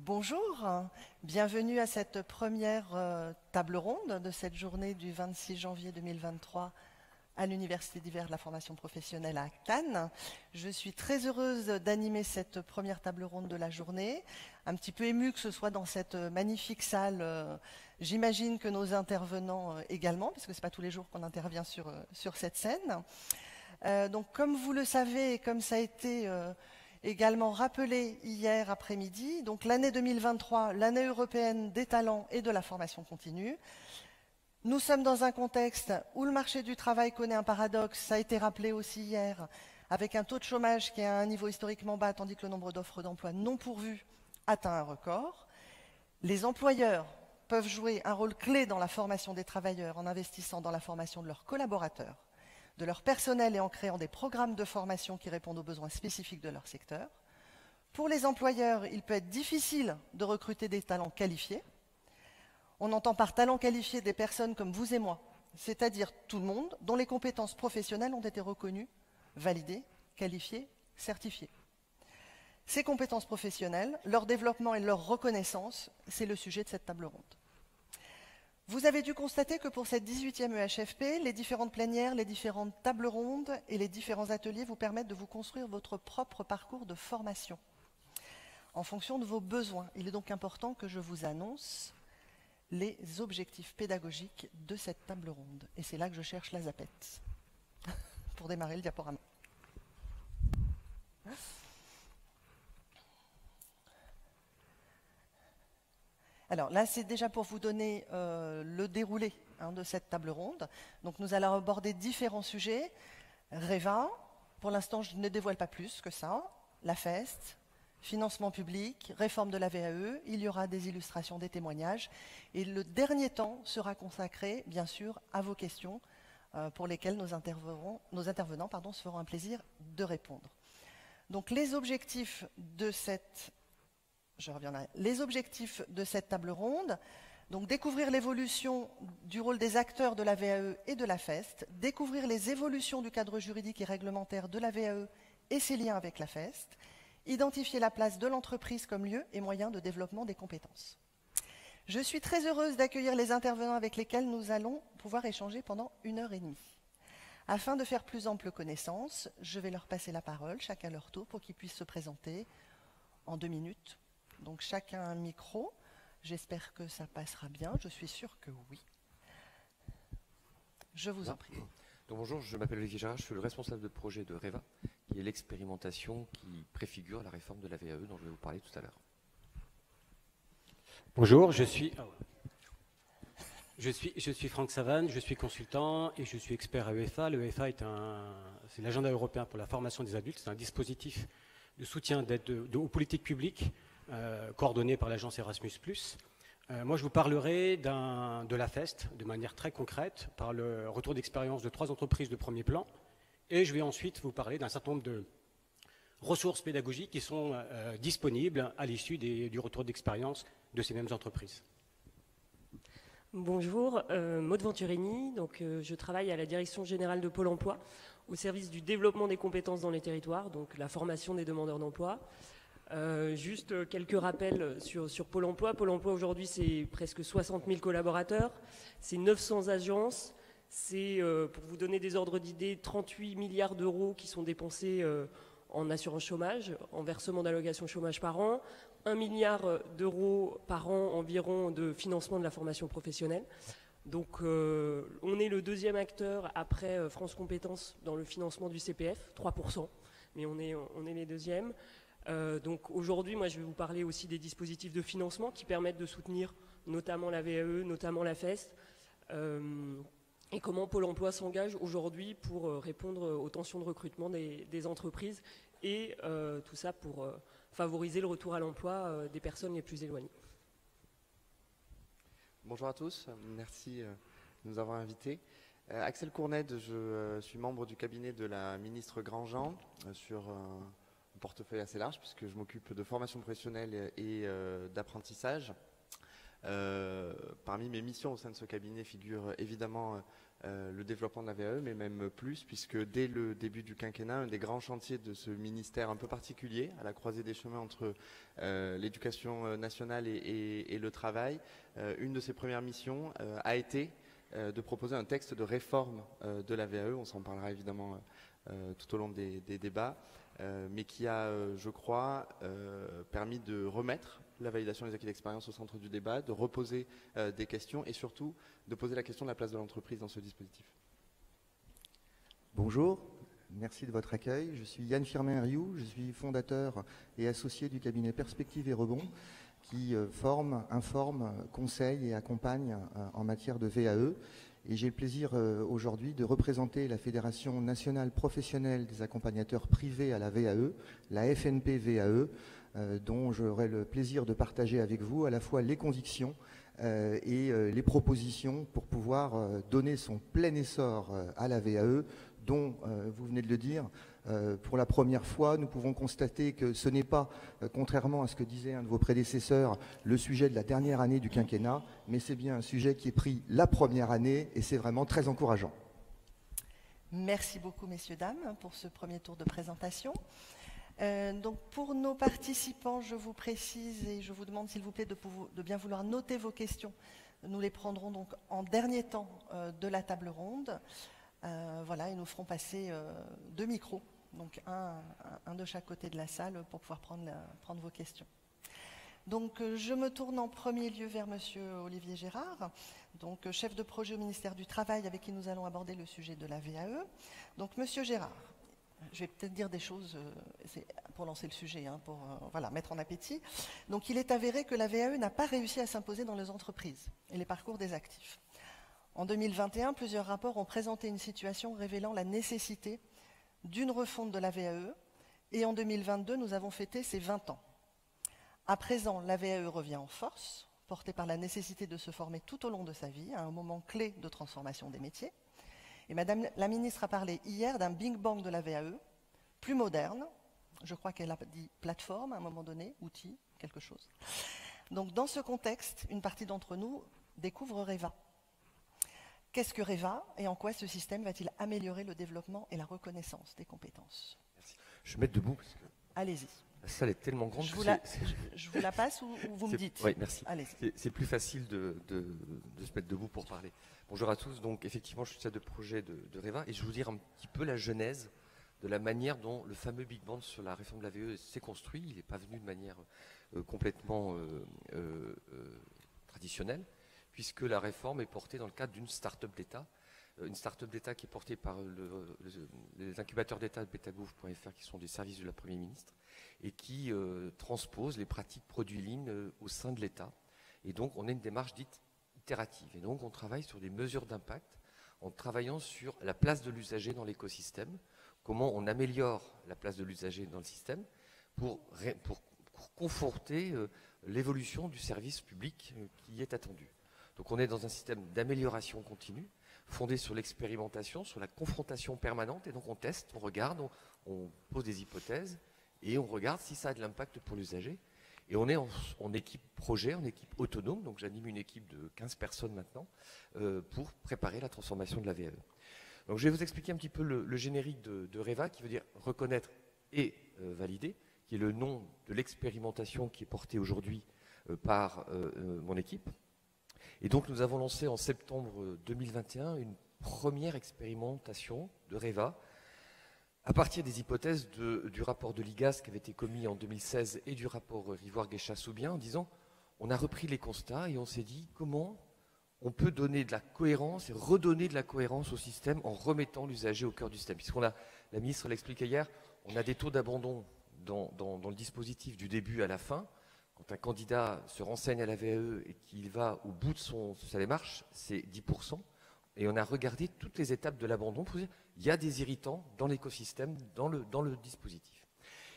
Bonjour, bienvenue à cette première table ronde de cette journée du 26 janvier 2023 à l'Université d'hiver de la formation professionnelle à Cannes. Je suis très heureuse d'animer cette première table ronde de la journée, un petit peu émue que ce soit dans cette magnifique salle. J'imagine que nos intervenants également, parce que ce n'est pas tous les jours qu'on intervient sur cette scène. Donc comme vous le savez et comme ça a été également rappelé hier après-midi, donc l'année 2023, l'année européenne des talents et de la formation continue. Nous sommes dans un contexte où le marché du travail connaît un paradoxe, ça a été rappelé aussi hier, avec un taux de chômage qui est à un niveau historiquement bas, tandis que le nombre d'offres d'emploi non pourvues atteint un record. Les employeurs peuvent jouer un rôle clé dans la formation des travailleurs en investissant dans la formation de leurs collaborateurs, de leur personnel et en créant des programmes de formation qui répondent aux besoins spécifiques de leur secteur. Pour les employeurs, il peut être difficile de recruter des talents qualifiés. On entend par talent qualifié des personnes comme vous et moi, c'est-à-dire tout le monde dont les compétences professionnelles ont été reconnues, validées, qualifiées, certifiées. Ces compétences professionnelles, leur développement et leur reconnaissance, c'est le sujet de cette table ronde. Vous avez dû constater que pour cette 18e EHFP, les différentes plénières, les différentes tables rondes et les différents ateliers vous permettent de vous construire votre propre parcours de formation en fonction de vos besoins. Il est donc important que je vous annonce les objectifs pédagogiques de cette table ronde. Et c'est là que je cherche la zapette pour démarrer le diaporama. Alors là, c'est déjà pour vous donner le déroulé de cette table ronde. Donc nous allons aborder différents sujets. REVA, pour l'instant je ne dévoile pas plus que ça. La FEST, financement public, réforme de la VAE, il y aura des illustrations, des témoignages. Et le dernier temps sera consacré, bien sûr, à vos questions pour lesquelles nos intervenants se feront un plaisir de répondre. Donc les objectifs de cette table ronde, donc découvrir l'évolution du rôle des acteurs de la VAE et de la FEST, découvrir les évolutions du cadre juridique et réglementaire de la VAE et ses liens avec la FEST, identifier la place de l'entreprise comme lieu et moyen de développement des compétences. Je suis très heureuse d'accueillir les intervenants avec lesquels nous allons pouvoir échanger pendant 1h30. Afin de faire plus ample connaissance, je vais leur passer la parole, chacun à leur tour, pour qu'ils puissent se présenter en 2 minutes. Donc chacun un micro. J'espère que ça passera bien. Je suis sûre que oui. Je vous en prie. Donc bonjour, je m'appelle Olivier Gérard, je suis le responsable de projet de REVA, qui est l'expérimentation qui préfigure la réforme de la VAE dont je vais vous parler tout à l'heure. Bonjour, je suis Franck Savane, je suis consultant et je suis expert à l'UEFA. L'UEFA c'est l'agenda européen pour la formation des adultes, c'est un dispositif de soutien d'aide aux politiques publiques coordonné par l'agence Erasmus+. Moi, je vous parlerai de la FEST de manière très concrète, par le retour d'expérience de 3 entreprises de premier plan. Et je vais ensuite vous parler d'un certain nombre de ressources pédagogiques qui sont disponibles à l'issue du retour d'expérience de ces mêmes entreprises. Bonjour, Maud Venturini. Je travaille à la Direction générale de Pôle emploi, au service du développement des compétences dans les territoires, donc la formation des demandeurs d'emploi. Juste quelques rappels sur Pôle emploi. Pôle emploi aujourd'hui, c'est presque 60 000 collaborateurs, c'est 900 agences, c'est, pour vous donner des ordres d'idées, 38 milliards d'euros qui sont dépensés en assurance chômage, en versement d'allocations chômage par an, 1 milliard d'euros par an environ de financement de la formation professionnelle. Donc on est le 2e acteur après France Compétences dans le financement du CPF, 3%, mais on est les 2e. Donc aujourd'hui, moi je vais vous parler aussi des dispositifs de financement qui permettent de soutenir notamment la VAE, notamment la FEST, et comment Pôle emploi s'engage aujourd'hui pour répondre aux tensions de recrutement des entreprises et tout ça pour favoriser le retour à l'emploi des personnes les plus éloignées. Bonjour à tous, merci de nous avoir invités. Axel Cournède, je suis membre du cabinet de la ministre Grandjean sur un portefeuille assez large puisque je m'occupe de formation professionnelle et d'apprentissage. Parmi mes missions au sein de ce cabinet figure évidemment le développement de la VAE, mais même plus, puisque dès le début du quinquennat, un des grands chantiers de ce ministère un peu particulier, à la croisée des chemins entre l'éducation nationale et le travail, une de ses premières missions a été de proposer un texte de réforme de la VAE. On s'en parlera évidemment tout au long des débats, mais qui a, je crois, permis de remettre la validation des acquis d'expérience au centre du débat, de reposer des questions et surtout de poser la question de la place de l'entreprise dans ce dispositif. Bonjour, merci de votre accueil. Je suis Yann Firmin-Rioux, je suis fondateur et associé du cabinet Perspective et Rebond qui forme, informe, conseille et accompagne en matière de VAE. Et j'ai le plaisir aujourd'hui de représenter la Fédération nationale professionnelle des accompagnateurs privés à la VAE, la FNP VAE, dont j'aurai le plaisir de partager avec vous à la fois les convictions et les propositions pour pouvoir donner son plein essor à la VAE, dont, vous venez de le dire, pour la première fois, nous pouvons constater que ce n'est pas, contrairement à ce que disait un de vos prédécesseurs, le sujet de la dernière année du quinquennat, mais c'est bien un sujet qui est pris la première année et c'est vraiment très encourageant. Merci beaucoup, messieurs, dames, pour ce premier tour de présentation. Donc pour nos participants, je vous précise et je vous demande s'il vous plaît de bien vouloir noter vos questions. Nous les prendrons donc en dernier temps de la table ronde. Voilà, et nous ferons passer 2 micros, donc un de chaque côté de la salle pour pouvoir prendre vos questions. Donc je me tourne en premier lieu vers monsieur Olivier Gérard, donc chef de projet au ministère du Travail avec qui nous allons aborder le sujet de la VAE. Donc monsieur Gérard, je vais peut-être dire des choses pour lancer le sujet, pour voilà, mettre en appétit. Donc il est avéré que la VAE n'a pas réussi à s'imposer dans les entreprises et les parcours des actifs. En 2021, plusieurs rapports ont présenté une situation révélant la nécessité d'une refonte de la VAE et en 2022, nous avons fêté ses 20 ans. À présent, la VAE revient en force, portée par la nécessité de se former tout au long de sa vie, à un moment clé de transformation des métiers. Et Madame la ministre a parlé hier d'un Big Bang de la VAE, plus moderne, je crois qu'elle a dit plateforme à un moment donné, outil, quelque chose. Donc dans ce contexte, une partie d'entre nous découvre REVA. Qu'est-ce que REVA et en quoi ce système va-t-il améliorer le développement et la reconnaissance des compétences? Merci. Je vais mettre debout parce que allez-y. La salle est tellement grande je vous la passe ou vous me dites? Oui, merci. Allez-y. C'est plus facile de se mettre debout pour parler. Bonjour à tous. Donc effectivement, je suis chef de projet de REVA et je vais vous dire un petit peu la genèse de la manière dont le fameux Big Bang sur la réforme de la VAE s'est construit. Il n'est pas venu de manière complètement traditionnelle, puisque la réforme est portée dans le cadre d'une start-up d'État. Une start-up d'État qui est portée par les incubateurs d'État de betagouv.fr, qui sont des services de la Premier ministre, et qui transpose les pratiques produits Lean au sein de l'État. Et donc, on a une démarche dite itérative. Et donc, on travaille sur des mesures d'impact en travaillant sur la place de l'usager dans l'écosystème, comment on améliore la place de l'usager dans le système pour conforter l'évolution du service public qui est attendu. Donc on est dans un système d'amélioration continue, fondé sur l'expérimentation, sur la confrontation permanente, et donc on teste, on regarde, on pose des hypothèses, et on regarde si ça a de l'impact pour l'usager. Et on est en équipe projet, en équipe autonome, donc j'anime une équipe de 15 personnes maintenant, pour préparer la transformation de la VAE. Donc je vais vous expliquer un petit peu le générique de REVA, qui veut dire reconnaître et valider, qui est le nom de l'expérimentation qui est portée aujourd'hui par mon équipe. Et donc nous avons lancé en septembre 2021 une première expérimentation de REVA à partir des hypothèses du rapport de l'IGAS qui avait été commis en 2016 et du rapport Rivoire-Guéchat-Soubien, en disant on a repris les constats et on s'est dit comment on peut donner de la cohérence et redonner de la cohérence au système en remettant l'usager au cœur du système. Puisqu'on a, la ministre l'expliquait hier, on a des taux d'abandon dans le dispositif du début à la fin. Quand un candidat se renseigne à la VAE et qu'il va au bout de sa démarche, c'est 10%. Et on a regardé toutes les étapes de l'abandon pour dire il y a des irritants dans l'écosystème, dans le dispositif.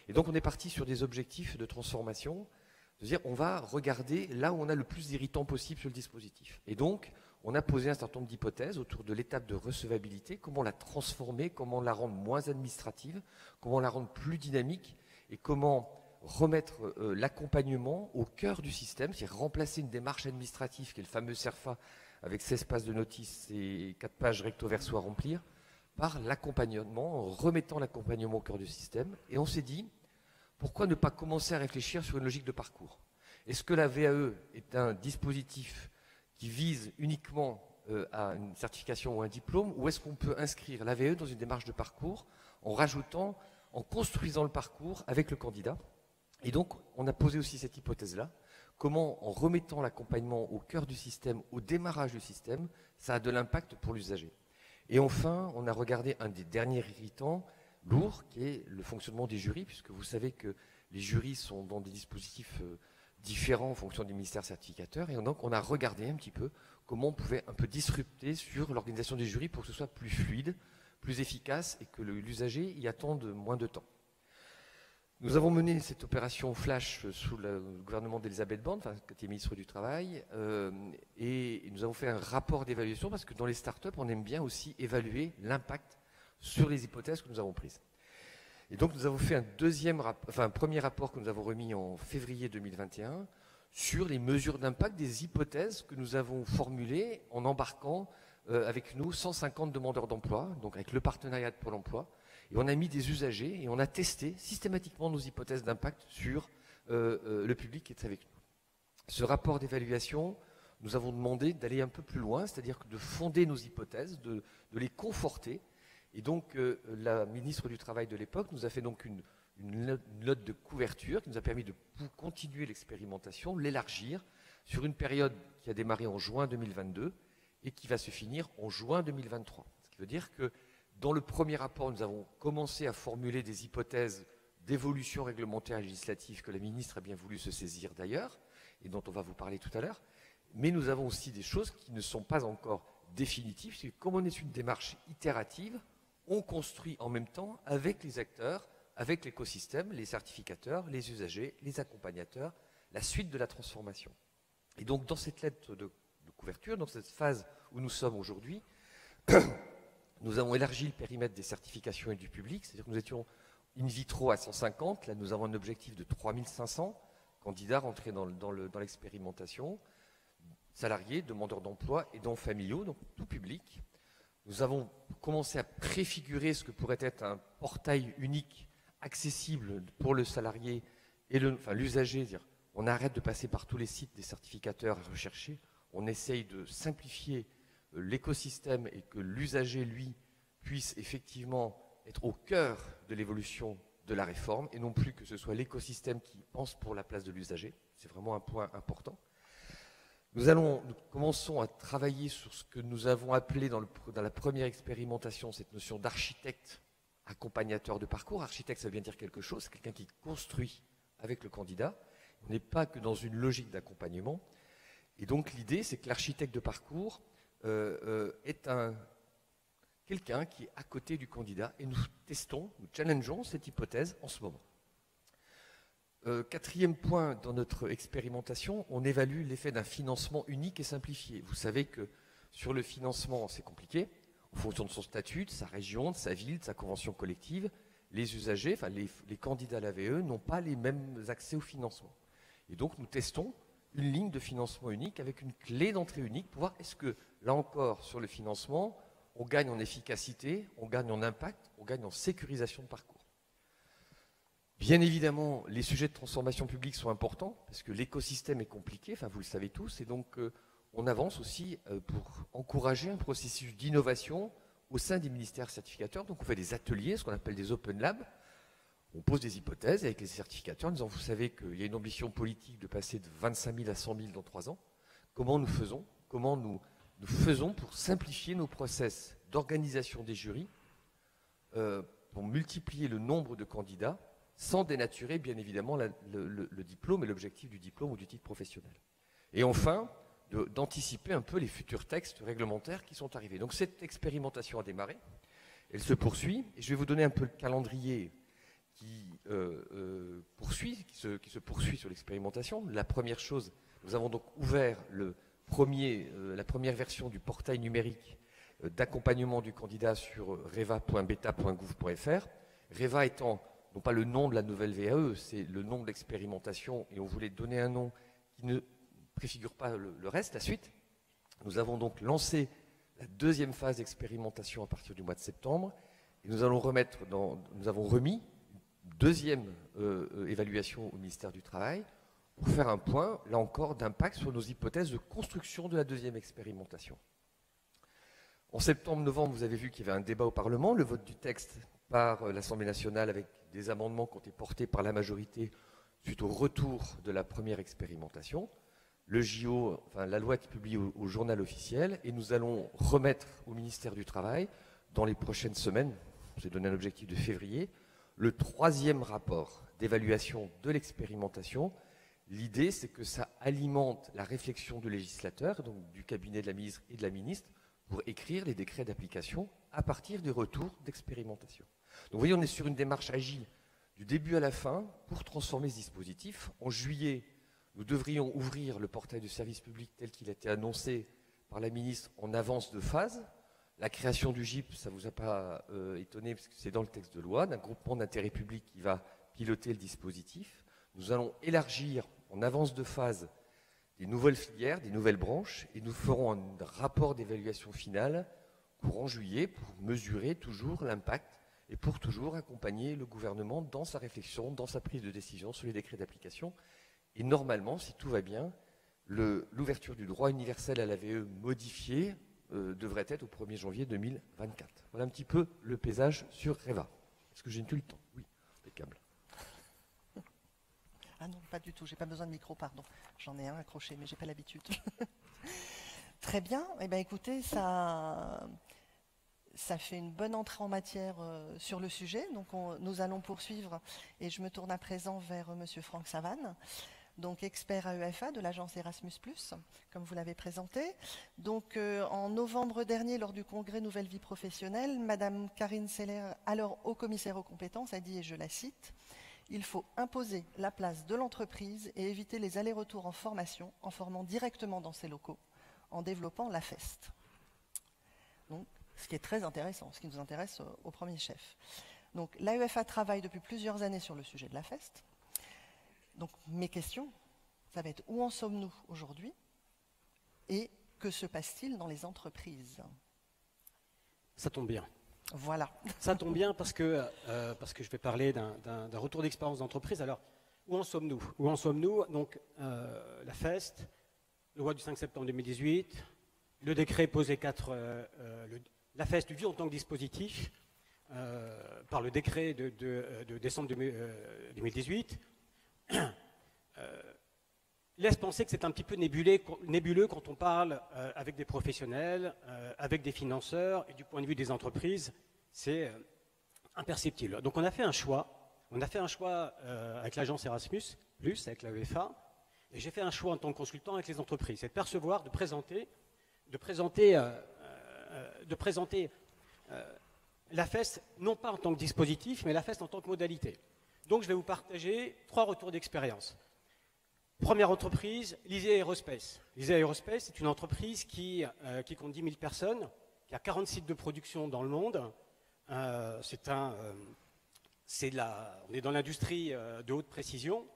Et donc on est parti sur des objectifs de transformation, de dire on va regarder là où on a le plus d'irritants possible sur le dispositif. Et donc on a posé un certain nombre d'hypothèses autour de l'étape de recevabilité, comment la transformer, comment la rendre moins administrative, comment la rendre plus dynamique et comment remettre l'accompagnement au cœur du système, c'est-à-dire remplacer une démarche administrative qui est le fameux CERFA avec 16 pages de notice et 4 pages recto verso à remplir, par l'accompagnement, en remettant l'accompagnement au cœur du système. Et on s'est dit, pourquoi ne pas commencer à réfléchir sur une logique de parcours? Est-ce que la VAE est un dispositif qui vise uniquement à une certification ou un diplôme, ou est-ce qu'on peut inscrire la VAE dans une démarche de parcours en rajoutant, en construisant le parcours avec le candidat? Et donc, on a posé aussi cette hypothèse-là. Comment, en remettant l'accompagnement au cœur du système, au démarrage du système, ça a de l'impact pour l'usager. Et enfin, on a regardé un des derniers irritants lourds, qui est le fonctionnement des jurys, puisque vous savez que les jurys sont dans des dispositifs différents en fonction du ministère certificateur. Et donc, on a regardé un petit peu comment on pouvait un peu disrupter sur l'organisation des jurys pour que ce soit plus fluide, plus efficace et que l'usager y attende moins de temps. Nous avons mené cette opération flash sous le gouvernement d'Elisabeth Borne, quand elle était ministre du Travail, et nous avons fait un rapport d'évaluation parce que dans les startups, on aime bien aussi évaluer l'impact sur les hypothèses que nous avons prises. Et donc nous avons fait un premier rapport que nous avons remis en février 2021 sur les mesures d'impact des hypothèses que nous avons formulées en embarquant avec nous 150 demandeurs d'emploi, donc avec le partenariat de Pôle emploi. Et on a mis des usagers et on a testé systématiquement nos hypothèses d'impact sur le public qui est avec nous. Ce rapport d'évaluation, nous avons demandé d'aller un peu plus loin, c'est-à-dire de fonder nos hypothèses, de les conforter. Et donc, la ministre du Travail de l'époque nous a fait donc une note de couverture qui nous a permis de continuer l'expérimentation, l'élargir sur une période qui a démarré en juin 2022 et qui va se finir en juin 2023. Ce qui veut dire que dans le premier rapport, nous avons commencé à formuler des hypothèses d'évolution réglementaire et législative que la ministre a bien voulu se saisir d'ailleurs, et dont on va vous parler tout à l'heure. Mais nous avons aussi des choses qui ne sont pas encore définitives, parce que comme on est une démarche itérative, on construit en même temps avec les acteurs, avec l'écosystème, les certificateurs, les usagers, les accompagnateurs, la suite de la transformation. Et donc dans cette lettre de couverture, dans cette phase où nous sommes aujourd'hui, nous avons élargi le périmètre des certifications et du public, c'est-à-dire que nous étions in vitro à 150, là nous avons un objectif de 3500 candidats rentrés dans l'expérimentation, salariés, demandeurs d'emploi, aidants familiaux, donc tout public. Nous avons commencé à préfigurer ce que pourrait être un portail unique, accessible pour le salarié et l'usager. On arrête de passer par tous les sites des certificateurs à rechercher, on essaye de simplifier l'écosystème et que l'usager, lui, puisse effectivement être au cœur de l'évolution de la réforme et non plus que ce soit l'écosystème qui pense pour la place de l'usager. C'est vraiment un point important. Nous commençons à travailler sur ce que nous avons appelé dans la première expérimentation cette notion d'architecte accompagnateur de parcours. Architecte, ça veut bien dire quelque chose, c'est quelqu'un qui construit avec le candidat. On n'est pas que dans une logique d'accompagnement. Et donc l'idée, c'est que l'architecte de parcours est quelqu'un qui est à côté du candidat et nous challengeons cette hypothèse en ce moment. Quatrième point dans notre expérimentation, on évalue l'effet d'un financement unique et simplifié. Vous savez que sur le financement, c'est compliqué. En fonction de son statut, de sa région, de sa ville, de sa convention collective, les usagers, les candidats à la VE n'ont pas les mêmes accès au financement. Et donc nous testons une ligne de financement unique avec une clé d'entrée unique pour voir est-ce que, là encore, sur le financement, on gagne en efficacité, on gagne en impact, on gagne en sécurisation de parcours. Bien évidemment, les sujets de transformation publique sont importants parce que l'écosystème est compliqué, vous le savez tous, et donc on avance aussi pour encourager un processus d'innovation au sein des ministères certificateurs. Donc on fait des ateliers, ce qu'on appelle des Open Labs. On pose des hypothèses avec les certificateurs en disant, vous savez qu'il y a une ambition politique de passer de 25 000 à 100 000 dans 3 ans. Comment nous faisons? Comment nous faisons pour simplifier nos process d'organisation des jurys, pour multiplier le nombre de candidats, sans dénaturer bien évidemment le diplôme et l'objectif du diplôme ou du titre professionnel. Et enfin, d'anticiper un peu les futurs textes réglementaires qui sont arrivés. Donc cette expérimentation a démarré, elle se poursuit, et je vais vous donner un peu le calendrier qui se poursuit sur l'expérimentation. La première chose, nous avons donc ouvert la première version du portail numérique d'accompagnement du candidat sur reva.beta.gouv.fr. Reva étant non pas le nom de la nouvelle VAE, c'est le nom de l'expérimentation, et on voulait donner un nom qui ne préfigure pas le reste, la suite. Nous avons donc lancé la deuxième phase d'expérimentation à partir du mois de septembre et nous avons remis une deuxième évaluation au ministère du Travail pour faire un point, là encore, d'impact sur nos hypothèses de construction de la deuxième expérimentation. En septembre-novembre, vous avez vu qu'il y avait un débat au Parlement, le vote du texte par l'Assemblée nationale avec des amendements qui ont été portés par la majorité suite au retour de la première expérimentation. Le JO, enfin, la loi est publiée au journal officiel et nous allons remettre au ministère du Travail dans les prochaines semaines, on s'est donné un objectif de février, le troisième rapport d'évaluation de l'expérimentation. L'idée, c'est que ça alimente la réflexion du législateur, donc du cabinet de la ministre et de la ministre, pour écrire les décrets d'application à partir des retours d'expérimentation. Donc vous voyez, on est sur une démarche agile du début à la fin pour transformer ce dispositif. En juillet, nous devrions ouvrir le portail du service public tel qu'il a été annoncé par la ministre en avance de phase. La création du GIP, ça ne vous a pas étonné, parce que c'est dans le texte de loi, d'un groupement d'intérêt public qui va piloter le dispositif. Nous allons élargir en avance de phase des nouvelles filières, des nouvelles branches, et nous ferons un rapport d'évaluation finale courant juillet pour mesurer toujours l'impact et pour toujours accompagner le gouvernement dans sa réflexion, dans sa prise de décision sur les décrets d'application. Et normalement, si tout va bien, l'ouverture du droit universel à la VE modifié devrait être au 1er janvier 2024. Voilà un petit peu le paysage sur REVA. Est-ce que j'ai tenu le temps? Oui, impeccable. Ah non, pas du tout, j'ai pas besoin de micro, pardon. J'en ai un accroché, mais j'ai pas l'habitude. Très bien, eh bien écoutez, ça fait une bonne entrée en matière sur le sujet. Donc nous allons poursuivre, et je me tourne à présent vers monsieur Franck Savane, donc expert AEFA de l'agence Erasmus+, comme vous l'avez présenté. Donc en novembre dernier, lors du congrès Nouvelle Vie Professionnelle, madame Karine Seller, alors haut commissaire aux compétences, a dit, et je la cite, « Il faut imposer la place de l'entreprise et éviter les allers-retours en formation en formant directement dans ses locaux, en développant la FEST. » Donc, ce qui est très intéressant, ce qui nous intéresse au premier chef. Donc, l'AEFA travaille depuis plusieurs années sur le sujet de la FEST. Donc, mes questions, ça va être où en sommes-nous aujourd'hui et que se passe-t-il dans les entreprises? Ça tombe bien. Voilà. Ça tombe bien parce que je vais parler d'un retour d'expérience d'entreprise. Alors, où en sommes-nous? Où en sommes-nous? Donc, la FEST, loi du 5 septembre 2018, le décret posé 4, la FEST vu en tant que dispositif par le décret de décembre 2018, laisse penser que c'est un petit peu nébuleux quand on parle avec des professionnels, avec des financeurs, et du point de vue des entreprises, c'est imperceptible. Donc on a fait un choix, avec l'agence Erasmus+, avec la UEFA, et j'ai fait un choix en tant que consultant avec les entreprises, c'est de percevoir, de présenter la FEST, non pas en tant que dispositif, mais la FEST en tant que modalité. Donc je vais vous partager 3 retours d'expérience. Première entreprise, Lizzie Aerospace. Lizzie Aerospace, c'est une entreprise qui compte 10 000 personnes, qui a 40 sites de production dans le monde. On est dans l'industrie de haute précision.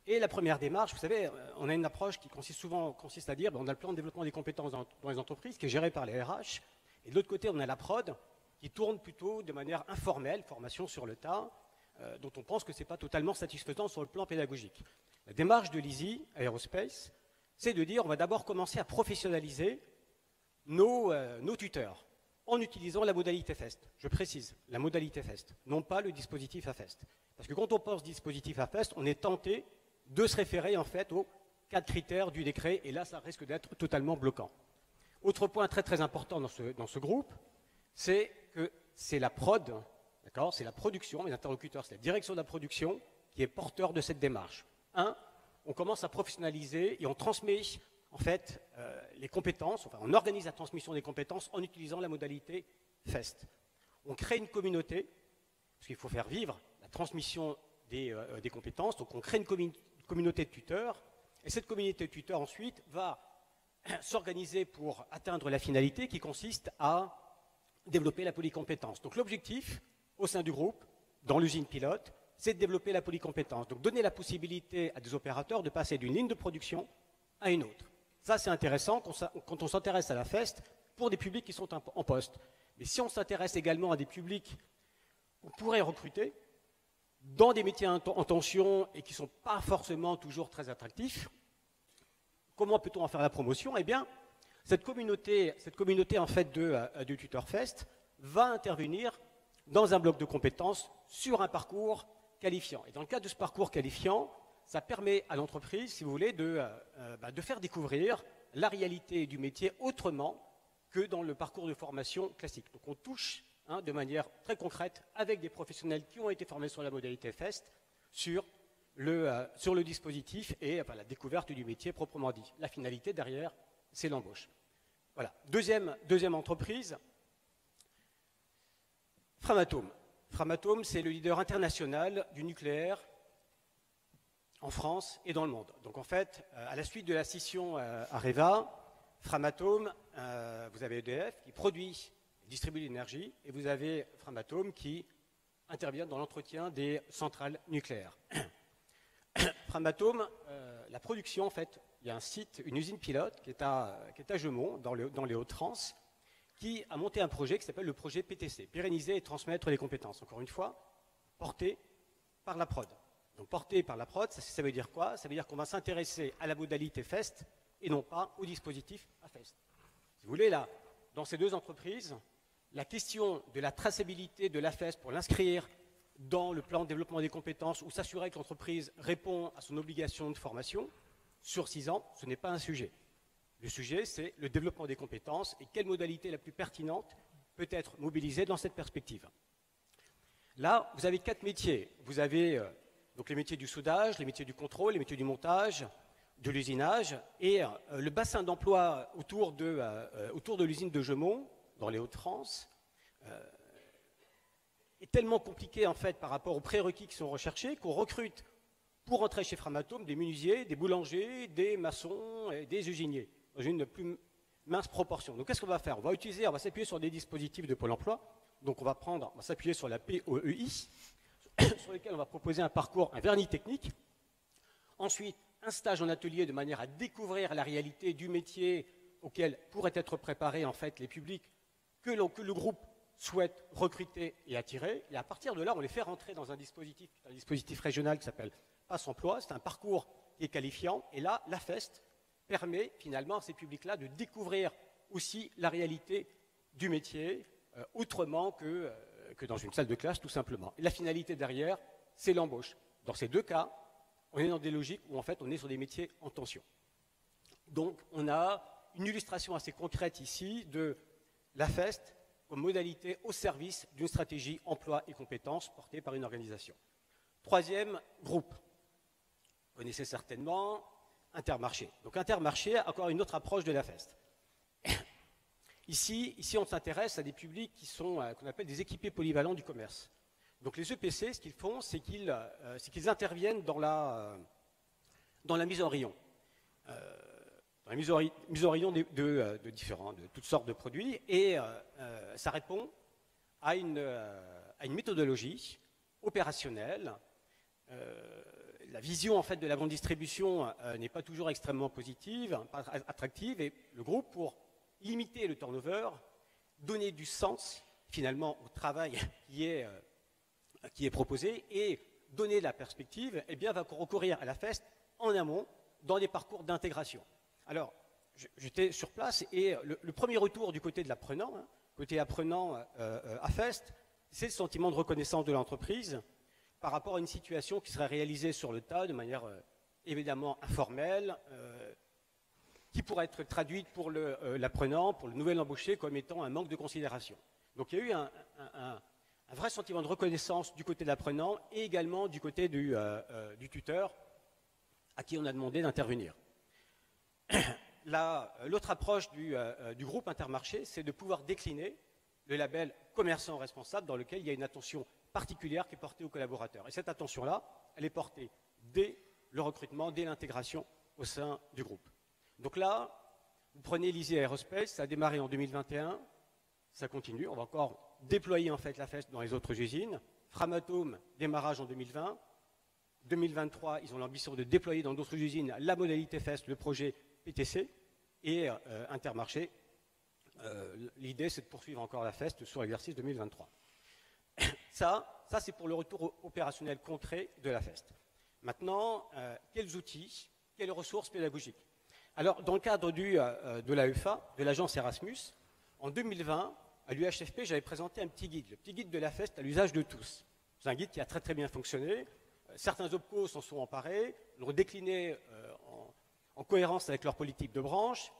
Et la première démarche, vous savez, on a une approche qui consiste à dire, on a le plan de développement des compétences dans les entreprises qui est géré par les RH. Et de l'autre côté, on a la prod qui tourne plutôt de manière informelle, formation sur le tas, dont on pense que ce n'est pas totalement satisfaisant sur le plan pédagogique. La démarche de Lizzie Aerospace, c'est de dire on va d'abord commencer à professionnaliser nos tuteurs en utilisant la modalité FEST. Je précise, la modalité FEST, non pas le dispositif AFEST. Parce que quand on pense dispositif AFEST, on est tenté de se référer en fait aux 4 critères du décret, et là ça risque d'être totalement bloquant. Autre point très très important dans ce groupe, c'est que c'est la prod, d'accord, c'est la production, les interlocuteurs, c'est la direction de la production qui est porteur de cette démarche. On commence à professionnaliser et on transmet en fait les compétences, enfin on organise la transmission des compétences en utilisant la modalité FEST. On crée une communauté, parce qu'il faut faire vivre la transmission des compétences, donc on crée une communauté de tuteurs, et cette communauté de tuteurs ensuite va s'organiser pour atteindre la finalité qui consiste à développer la polycompétence. Donc l'objectif au sein du groupe, dans l'usine pilote, c'est de développer la polycompétence. Donc donner la possibilité à des opérateurs de passer d'une ligne de production à une autre. Ça, c'est intéressant quand on s'intéresse à la FEST pour des publics qui sont en poste. Mais si on s'intéresse également à des publics qu'on pourrait recruter dans des métiers en tension et qui ne sont pas forcément toujours très attractifs, comment peut-on en faire la promotion? Eh bien, cette communauté en fait de Tuteur Fest va intervenir dans un bloc de compétences sur un parcours qualifiant. Et dans le cadre de ce parcours qualifiant, ça permet à l'entreprise, si vous voulez, de faire découvrir la réalité du métier autrement que dans le parcours de formation classique. Donc on touche de manière très concrète avec des professionnels qui ont été formés sur la modalité FEST sur le dispositif et la découverte du métier proprement dit. La finalité derrière, c'est l'embauche. Voilà. Deuxième entreprise, Framatome. Framatome, c'est le leader international du nucléaire en France et dans le monde. Donc en fait, à la suite de la scission Areva, Framatome, vous avez EDF qui produit, distribue l'énergie, et vous avez Framatome qui intervient dans l'entretien des centrales nucléaires. Framatome, la production, en fait, il y a un site, une usine pilote qui est à Gemont, dans les Hauts-de-France, qui a monté un projet qui s'appelle le projet PTC, pérenniser et transmettre les compétences. Encore une fois, porté par la prod. Donc porté par la prod, ça veut dire quoi? Ça veut dire qu'on va s'intéresser à la modalité FEST et non pas au dispositif AFEST. Si vous voulez, là, dans ces deux entreprises, la question de la traçabilité de l'AFEST pour l'inscrire dans le plan de développement des compétences ou s'assurer que l'entreprise répond à son obligation de formation, sur 6 ans, ce n'est pas un sujet. Le sujet, c'est le développement des compétences et quelle modalité la plus pertinente peut être mobilisée dans cette perspective. Là, vous avez 4 métiers. Vous avez donc les métiers du soudage, les métiers du contrôle, les métiers du montage, de l'usinage, et le bassin d'emploi autour de l'usine de Gemont, dans les Hauts-de-France, est tellement compliqué en fait par rapport aux prérequis qui sont recherchés qu'on recrute pour entrer chez Framatome des menuisiers, des boulangers, des maçons et des usiniers, dans une plus mince proportion. Donc qu'est-ce qu'on va faire? On va s'appuyer sur des dispositifs de Pôle emploi. Donc on va s'appuyer sur la POEI, sur lequel on va proposer un parcours, un vernis technique. Ensuite, un stage en atelier de manière à découvrir la réalité du métier auquel pourraient être préparés en fait les publics que le groupe souhaite recruter et attirer. Et à partir de là, on les fait rentrer dans un dispositif régional qui s'appelle Passe Emploi. C'est un parcours qui est qualifiant. Et là, la FEST permet finalement à ces publics-là de découvrir aussi la réalité du métier autrement que dans une salle de classe, tout simplement. Et la finalité derrière, c'est l'embauche. Dans ces deux cas, on est dans des logiques où en fait on est sur des métiers en tension. Donc on a une illustration assez concrète ici de la FEST comme modalité au service d'une stratégie emploi et compétences portée par une organisation. Troisième groupe, vous connaissez certainement Intermarché. Donc Intermarché a encore une autre approche de la FEST. Ici on s'intéresse à des publics qui sont qu'on appelle des équipés polyvalents du commerce. Donc les EPC, ce qu'ils font, c'est qu'ils interviennent dans la mise en rayon. Dans la mise en rayon de toutes sortes de produits, et ça répond à une méthodologie opérationnelle. La vision en fait de la grande distribution n'est pas toujours extrêmement positive, pas attractive, et le groupe, pour limiter le turnover, donner du sens finalement au travail qui est proposé et donner de la perspective, eh bien, va recourir à la FEST en amont dans des parcours d'intégration. Alors, j'étais sur place et le premier retour du côté de l'apprenant, côté apprenant à FEST, c'est le sentiment de reconnaissance de l'entreprise par rapport à une situation qui serait réalisée sur le tas de manière évidemment informelle, qui pourrait être traduite pour l'apprenant, pour le nouvel embauché, comme étant un manque de considération. Donc il y a eu un vrai sentiment de reconnaissance du côté de l'apprenant et également du côté du tuteur à qui on a demandé d'intervenir. L'autre approche du groupe Intermarché, c'est de pouvoir décliner le label commerçant responsable dans lequel il y a une attention particulière qui est portée aux collaborateurs. Et cette attention-là, elle est portée dès le recrutement, dès l'intégration au sein du groupe. Donc là, vous prenez l'Easy Aerospace, ça a démarré en 2021, ça continue, on va encore déployer en fait la FEST dans les autres usines. Framatome, démarrage en 2020. 2023, ils ont l'ambition de déployer dans d'autres usines la modalité FEST, le projet PTC. et Intermarché. L'idée, c'est de poursuivre encore la FEST sur l'exercice 2023. Ça c'est pour le retour opérationnel concret de la FEST. Maintenant, quels outils, quelles ressources pédagogiques? Alors, dans le cadre de l'AEFA, de l'agence Erasmus, en 2020, à l'UHFP, j'avais présenté un petit guide, le petit guide de la FEST à l'usage de tous. C'est un guide qui a très très bien fonctionné. Certains OPCO s'en sont emparés, l'ont décliné en cohérence avec leur politique de branche,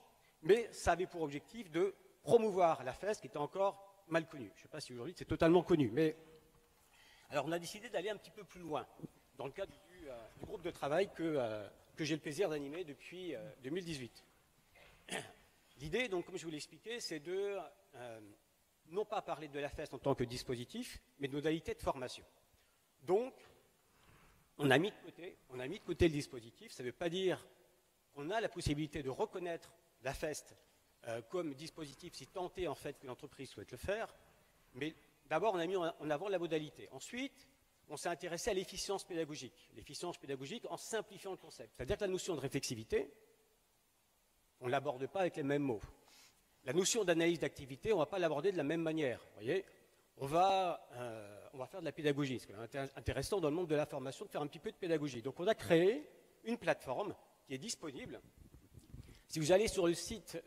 mais ça avait pour objectif de promouvoir la FEST qui était encore mal connue. Je ne sais pas si aujourd'hui c'est totalement connu, mais alors on a décidé d'aller un petit peu plus loin dans le cadre du groupe de travail que j'ai le plaisir d'animer depuis 2018. L'idée, donc, comme je vous l'ai expliqué, c'est de non pas parler de la FEST en tant que dispositif, mais de modalités de formation. Donc, on a mis de côté le dispositif. Ça ne veut pas dire qu'on a la possibilité de reconnaître la FEST comme dispositif si tant est en fait que l'entreprise souhaite le faire. Mais d'abord, on a mis en avant la modalité. Ensuite, on s'est intéressé à l'efficience pédagogique. L'efficience pédagogique en simplifiant le concept. C'est-à-dire que la notion de réflexivité, on ne l'aborde pas avec les mêmes mots. La notion d'analyse d'activité, on ne va pas l'aborder de la même manière. Vous voyez, on va faire de la pédagogie. C'est quand même intéressant dans le monde de la formation de faire un petit peu de pédagogie. Donc on a créé une plateforme qui est disponible. Si vous allez sur le site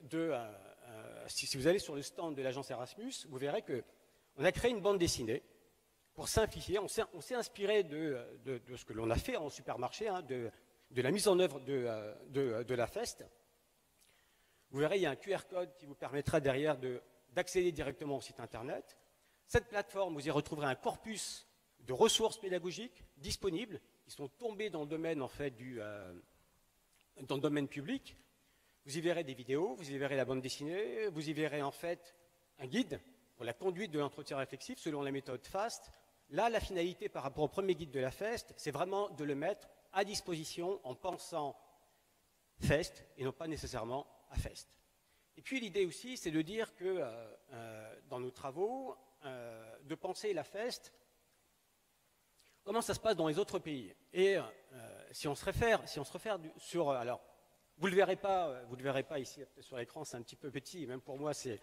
si vous allez sur le stand de l'agence Erasmus, vous verrez qu'on a créé une bande dessinée pour simplifier. On s'est inspiré de ce que l'on a fait en supermarché, hein, de la mise en œuvre de la FEST. Vous verrez, il y a un QR code qui vous permettra derrière d'accéder directement au site internet. Cette plateforme, vous y retrouverez un corpus de ressources pédagogiques disponibles qui sont tombées dans le domaine en fait dans le domaine public. Vous y verrez des vidéos, vous y verrez la bande dessinée, vous y verrez en fait un guide pour la conduite de l'entretien réflexif selon la méthode FAST. Là, la finalité par rapport au premier guide de la FEST, c'est vraiment de le mettre à disposition en pensant FEST et non pas nécessairement à FEST. Et puis l'idée aussi, c'est de dire que dans nos travaux, de penser la FEST, comment ça se passe dans les autres pays. Et si on se réfère sur... Alors, vous ne le verrez pas ici sur l'écran, c'est un petit peu petit, même pour moi, je vais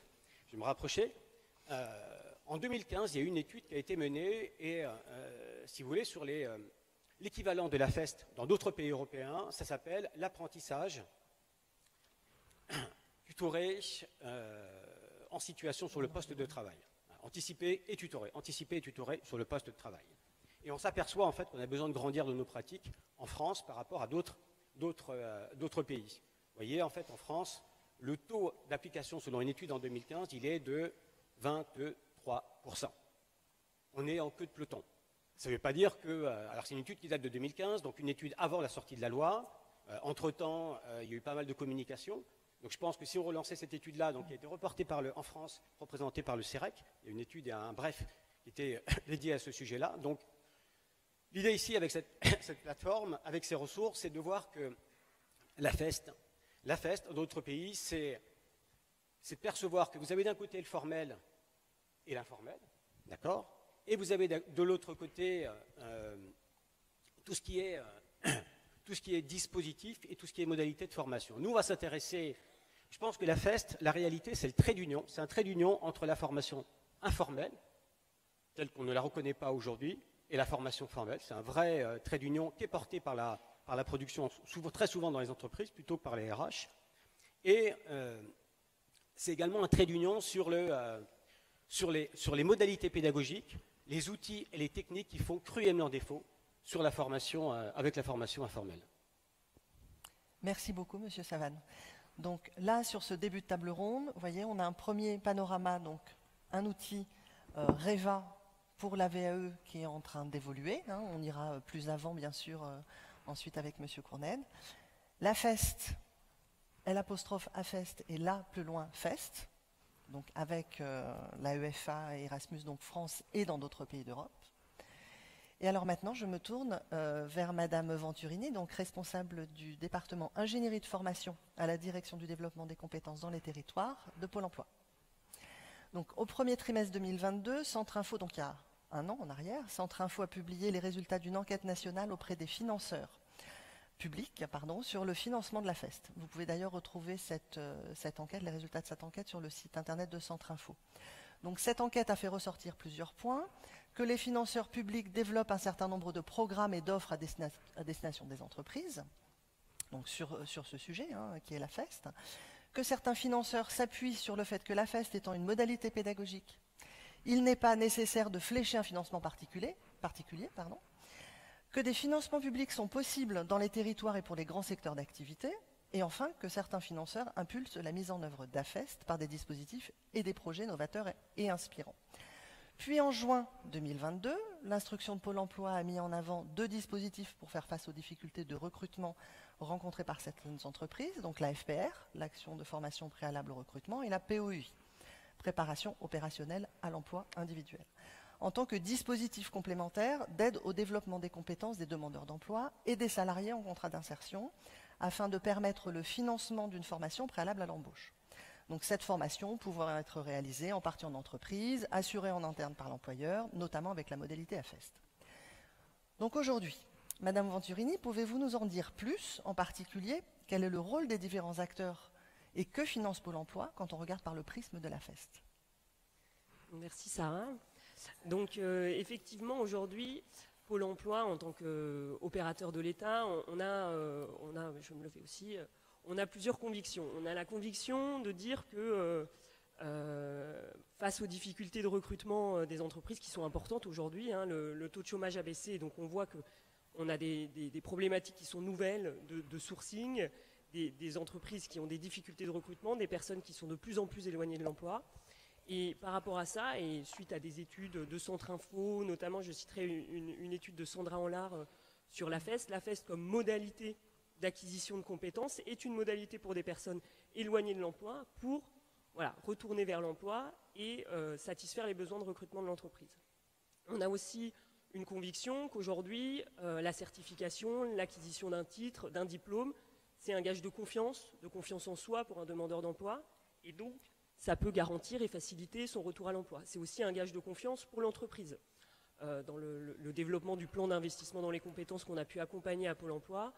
me rapprocher. En 2015, il y a eu une étude qui a été menée et, si vous voulez, sur l'équivalent de la FEST dans d'autres pays européens, ça s'appelle l'apprentissage tutoré en situation sur le poste de travail. Anticiper et tutorer sur le poste de travail. Et on s'aperçoit en fait qu'on a besoin de grandir de nos pratiques en France par rapport à d'autres pays. Vous voyez, en fait, en France, le taux d'application selon une étude en 2015, il est de 23%. On est en queue de peloton. Ça ne veut pas dire que... alors c'est une étude qui date de 2015, donc une étude avant la sortie de la loi. Entre-temps, il y a eu pas mal de communication. Donc je pense que si on relançait cette étude-là, qui a été reportée en France, représentée par le CEREC, il y a une étude et un bref qui était dédié à ce sujet-là. Donc l'idée ici avec cette plateforme, avec ces ressources, c'est de voir que la FEST, dans d'autres pays, c'est de percevoir que vous avez d'un côté le formel et l'informel, d'accord, et vous avez de l'autre côté tout ce qui est dispositif et tout ce qui est modalité de formation. Nous, on va s'intéresser, je pense que la FEST, la réalité, c'est le trait d'union. C'est un trait d'union entre la formation informelle, telle qu'on ne la reconnaît pas aujourd'hui, et la formation formelle. C'est un vrai trait d'union qui est porté par la production, très souvent dans les entreprises, plutôt que par les RH. Et c'est également un trait d'union sur les modalités pédagogiques, les outils et les techniques qui font cruellement défaut sur la formation, avec la formation informelle. Merci beaucoup, Monsieur Savane. Donc là, sur ce début de table ronde, vous voyez, on a un premier panorama, donc un outil REVA pour la VAE qui est en train d'évoluer. Hein, on ira plus avant, bien sûr, ensuite avec Monsieur Courned. La FEST, L'(AFEST et là, plus loin, FEST, donc avec la UEFA et Erasmus, donc France et dans d'autres pays d'Europe. Et alors maintenant, je me tourne vers Madame Venturini, donc responsable du département ingénierie de formation à la direction du développement des compétences dans les territoires de Pôle emploi. Donc au premier trimestre 2022, Centre Info, donc il y a un an en arrière, Centre Info a publié les résultats d'une enquête nationale auprès des financeurs, public sur le financement de la FEST. Vous pouvez d'ailleurs retrouver cette enquête, les résultats de cette enquête sur le site internet de Centre Info. Donc cette enquête a fait ressortir plusieurs points, que les financeurs publics développent un certain nombre de programmes et d'offres à destination des entreprises, donc sur ce sujet qui est la FEST, que certains financeurs s'appuient sur le fait que la FEST étant une modalité pédagogique, il n'est pas nécessaire de flécher un financement particulier, que des financements publics sont possibles dans les territoires et pour les grands secteurs d'activité, et enfin que certains financeurs impulsent la mise en œuvre d'AFEST par des dispositifs et des projets novateurs et inspirants. Puis en juin 2022, l'instruction de Pôle emploi a mis en avant 2 dispositifs pour faire face aux difficultés de recrutement rencontrées par certaines entreprises, donc la FPR, l'action de formation préalable au recrutement, et la POUI, préparation opérationnelle à l'emploi individuel, en tant que dispositif complémentaire d'aide au développement des compétences des demandeurs d'emploi et des salariés en contrat d'insertion, afin de permettre le financement d'une formation préalable à l'embauche. Donc cette formation pouvant être réalisée en partie en entreprise, assurée en interne par l'employeur, notamment avec la modalité AFEST. Donc aujourd'hui, Madame Venturini, pouvez-vous nous en dire plus, en particulier, quel est le rôle des différents acteurs et que finance Pôle emploi quand on regarde par le prisme de l'AFEST? Merci Sarah. Donc effectivement aujourd'hui, Pôle emploi en tant qu'opérateur de l'État, on a, je me le fais aussi, on a plusieurs convictions. On a la conviction de dire que face aux difficultés de recrutement des entreprises qui sont importantes aujourd'hui, le taux de chômage a baissé, donc on voit qu'on a des problématiques qui sont nouvelles de sourcing, des entreprises qui ont des difficultés de recrutement, des personnes qui sont de plus en plus éloignées de l'emploi. Et par rapport à ça, et suite à des études de Centre Info, notamment je citerai une étude de Sandra Anlard sur la FEST comme modalité d'acquisition de compétences est une modalité pour des personnes éloignées de l'emploi pour retourner vers l'emploi et satisfaire les besoins de recrutement de l'entreprise. On a aussi une conviction qu'aujourd'hui, la certification, l'acquisition d'un titre, d'un diplôme, c'est un gage de confiance en soi pour un demandeur d'emploi et donc ça peut garantir et faciliter son retour à l'emploi. C'est aussi un gage de confiance pour l'entreprise. Dans le développement du plan d'investissement dans les compétences qu'on a pu accompagner à Pôle emploi,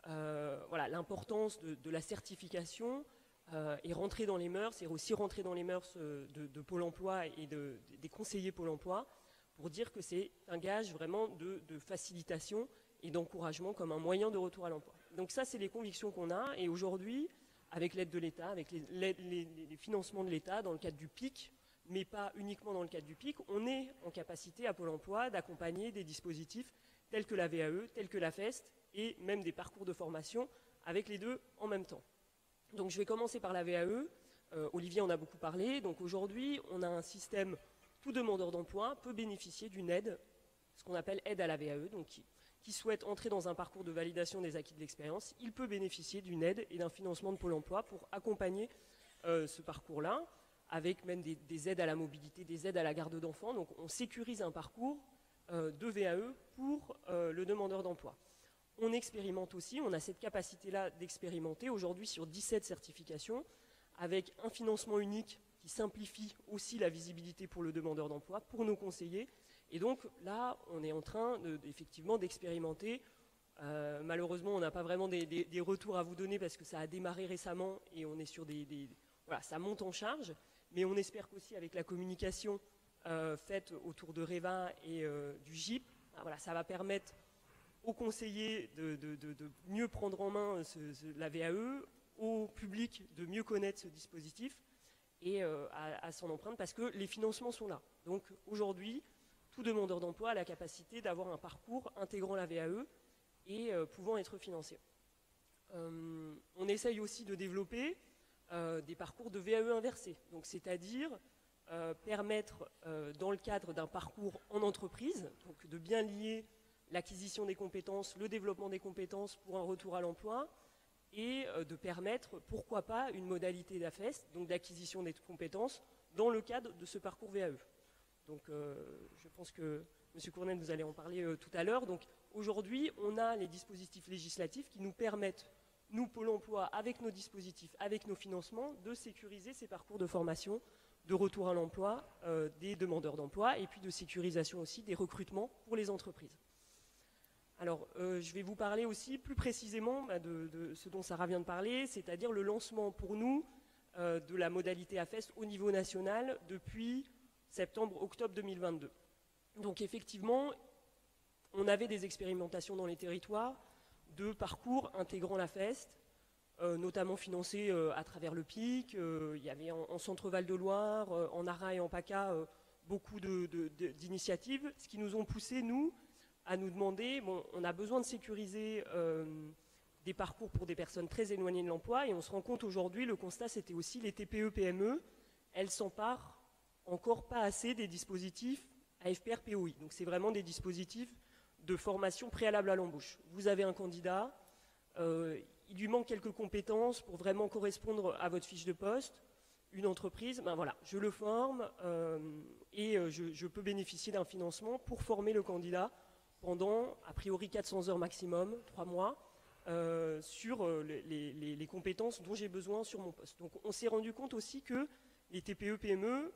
l'importance de la certification est rentrée dans les mœurs, et aussi rentrée dans les mœurs de Pôle emploi et des conseillers Pôle emploi, pour dire que c'est un gage vraiment de facilitation et d'encouragement comme un moyen de retour à l'emploi. Donc ça, c'est les convictions qu'on a, et aujourd'hui, avec l'aide de l'État, avec les financements de l'État dans le cadre du PIC, mais pas uniquement dans le cadre du PIC, on est en capacité à Pôle emploi d'accompagner des dispositifs tels que la VAE, tels que la FEST, et même des parcours de formation avec les deux en même temps. Donc je vais commencer par la VAE. Olivier en a beaucoup parlé. Donc aujourd'hui, on a un système, tout demandeur d'emploi peut bénéficier d'une aide, ce qu'on appelle aide à la VAE, donc qui souhaite entrer dans un parcours de validation des acquis de l'expérience, il peut bénéficier d'une aide et d'un financement de Pôle emploi pour accompagner ce parcours-là, avec même des aides à la mobilité, des aides à la garde d'enfants. Donc on sécurise un parcours de VAE pour le demandeur d'emploi. On expérimente aussi, on a cette capacité-là d'expérimenter aujourd'hui sur 17 certifications, avec un financement unique qui simplifie aussi la visibilité pour le demandeur d'emploi, pour nos conseillers. Et donc là, on est en train effectivement d'expérimenter. Malheureusement, on n'a pas vraiment des retours à vous donner parce que ça a démarré récemment et on est sur voilà, ça monte en charge. Mais on espère qu'aussi avec la communication faite autour de REVA et du GIP, voilà, ça va permettre aux conseillers de mieux prendre en main la VAE, au public de mieux connaître ce dispositif et à s'en emprunter parce que les financements sont là. Donc aujourd'hui, tout demandeur d'emploi a la capacité d'avoir un parcours intégrant la VAE et pouvant être financé. On essaye aussi de développer des parcours de VAE inversés, donc c'est-à-dire permettre dans le cadre d'un parcours en entreprise, donc de bien lier l'acquisition des compétences, le développement des compétences pour un retour à l'emploi et de permettre, pourquoi pas, une modalité d'AFEST, donc d'acquisition des compétences, dans le cadre de ce parcours VAE. Donc je pense que M. Cournel, vous allez en parler tout à l'heure. Donc aujourd'hui, on a les dispositifs législatifs qui nous permettent, nous, Pôle emploi, avec nos dispositifs, avec nos financements, de sécuriser ces parcours de formation, de retour à l'emploi des demandeurs d'emploi et puis de sécurisation aussi des recrutements pour les entreprises. Alors, je vais vous parler aussi plus précisément de ce dont Sarah vient de parler, c'est-à-dire le lancement pour nous de la modalité AFEST au niveau national depuis septembre-octobre 2022. Donc effectivement, on avait des expérimentations dans les territoires de parcours intégrant l'AFEST, notamment financés à travers le PIC. Il y avait en Centre-Val de Loire, en ARA et en PACA, beaucoup d'initiatives, ce qui nous ont poussé, nous, à nous demander, bon, on a besoin de sécuriser des parcours pour des personnes très éloignées de l'emploi, et on se rend compte aujourd'hui, le constat c'était aussi les TPE-PME, elles s'emparent encore pas assez des dispositifs AFPR-POI. Donc c'est vraiment des dispositifs de formation préalable à l'embauche. Vous avez un candidat, il lui manque quelques compétences pour vraiment correspondre à votre fiche de poste, une entreprise, ben voilà, je le forme et je peux bénéficier d'un financement pour former le candidat pendant, a priori, 400 heures maximum, 3 mois, sur les compétences dont j'ai besoin sur mon poste. Donc on s'est rendu compte aussi que les TPE-PME,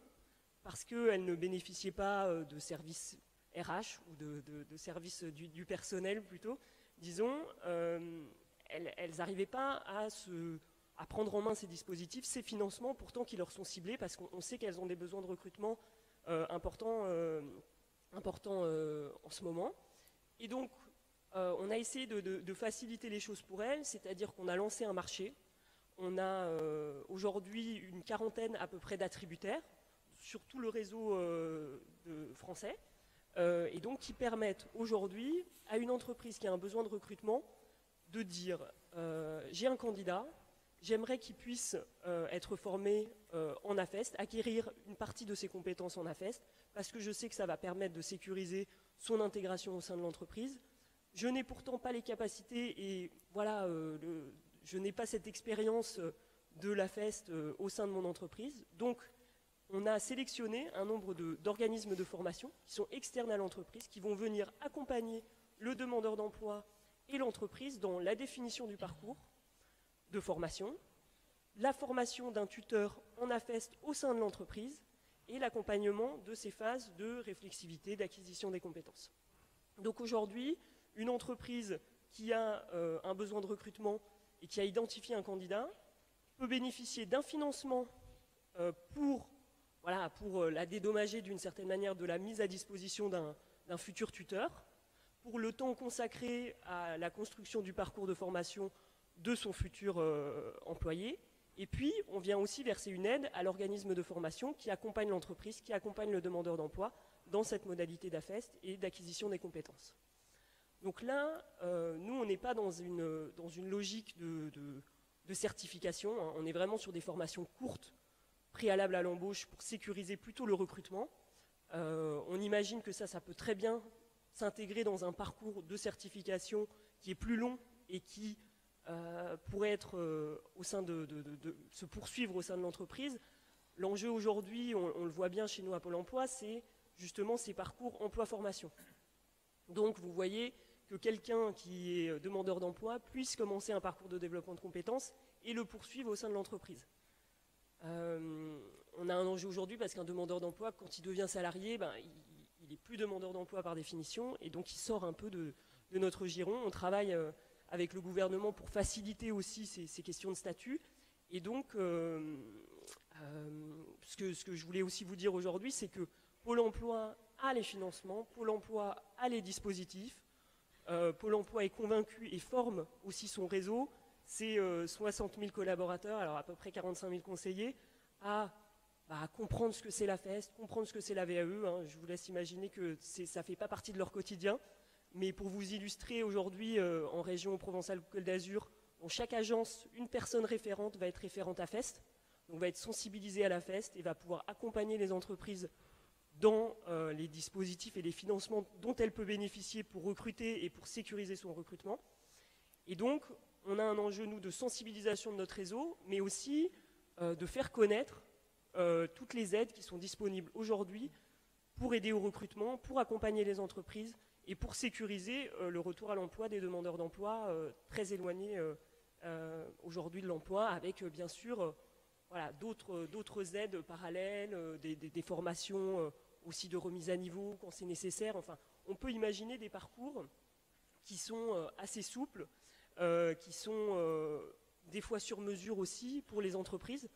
parce qu'elles ne bénéficiaient pas de services RH ou de services du personnel plutôt, disons, elles n'arrivaient pas à prendre en main ces dispositifs, ces financements pourtant qui leur sont ciblés, parce qu'on sait qu'elles ont des besoins de recrutement importants en ce moment. Et donc, on a essayé de faciliter les choses pour elles, c'est-à-dire qu'on a lancé un marché. On a aujourd'hui une quarantaine à peu près d'attributaires sur tout le réseau français, et donc qui permettent aujourd'hui à une entreprise qui a un besoin de recrutement de dire j'ai un candidat, j'aimerais qu'il puisse être formé en AFEST, acquérir une partie de ses compétences en AFEST, parce que je sais que ça va permettre de sécuriser son intégration au sein de l'entreprise. Je n'ai pourtant pas les capacités et voilà, je n'ai pas cette expérience de l'AFEST au sein de mon entreprise. Donc, on a sélectionné un nombre d'organismes de formation qui sont externes à l'entreprise, qui vont venir accompagner le demandeur d'emploi et l'entreprise dans la définition du parcours de formation, la formation d'un tuteur en AFEST au sein de l'entreprise et l'accompagnement de ces phases de réflexivité, d'acquisition des compétences. Donc aujourd'hui, une entreprise qui a un besoin de recrutement et qui a identifié un candidat peut bénéficier d'un financement pour la dédommager d'une certaine manière de la mise à disposition d'un futur tuteur, pour le temps consacré à la construction du parcours de formation de son futur employé. Et puis, on vient aussi verser une aide à l'organisme de formation qui accompagne l'entreprise, qui accompagne le demandeur d'emploi dans cette modalité d'AFEST et d'acquisition des compétences. Donc là, nous, on n'est pas dans une logique de certification, hein. On est vraiment sur des formations courtes, préalables à l'embauche, pour sécuriser plutôt le recrutement. On imagine que ça peut très bien s'intégrer dans un parcours de certification qui est plus long et qui pourrait être au sein se poursuivre au sein de l'entreprise. L'enjeu aujourd'hui, on le voit bien chez nous à Pôle emploi, c'est justement ces parcours emploi-formation. Donc vous voyez que quelqu'un qui est demandeur d'emploi puisse commencer un parcours de développement de compétences et le poursuivre au sein de l'entreprise. On a un enjeu aujourd'hui parce qu'un demandeur d'emploi, quand il devient salarié, il n'est plus demandeur d'emploi par définition, et donc il sort un peu de notre giron. On travaille avec le gouvernement pour faciliter aussi ces questions de statut. Et donc, ce que je voulais aussi vous dire aujourd'hui, c'est que Pôle emploi a les financements, Pôle emploi a les dispositifs, Pôle emploi est convaincu et forme aussi son réseau, c'est 60 000 collaborateurs, alors à peu près 45 000 conseillers, à comprendre ce que c'est la FEST, comprendre ce que c'est la VAE. Hein. Je vous laisse imaginer que ça ne fait pas partie de leur quotidien. Mais pour vous illustrer, aujourd'hui, en région Provence-Alpes-Côte d'Azur, dans chaque agence, une personne référente va être référente à FEST, donc va être sensibilisée à la FEST et va pouvoir accompagner les entreprises dans les dispositifs et les financements dont elle peut bénéficier pour recruter et pour sécuriser son recrutement. Et donc, on a un enjeu, nous, de sensibilisation de notre réseau, mais aussi de faire connaître toutes les aides qui sont disponibles aujourd'hui pour aider au recrutement, pour accompagner les entreprises et pour sécuriser le retour à l'emploi des demandeurs d'emploi très éloignés aujourd'hui de l'emploi, avec bien sûr d'autres aides parallèles, des formations aussi de remise à niveau quand c'est nécessaire. Enfin, on peut imaginer des parcours qui sont assez souples, qui sont des fois sur mesure aussi pour les entreprises.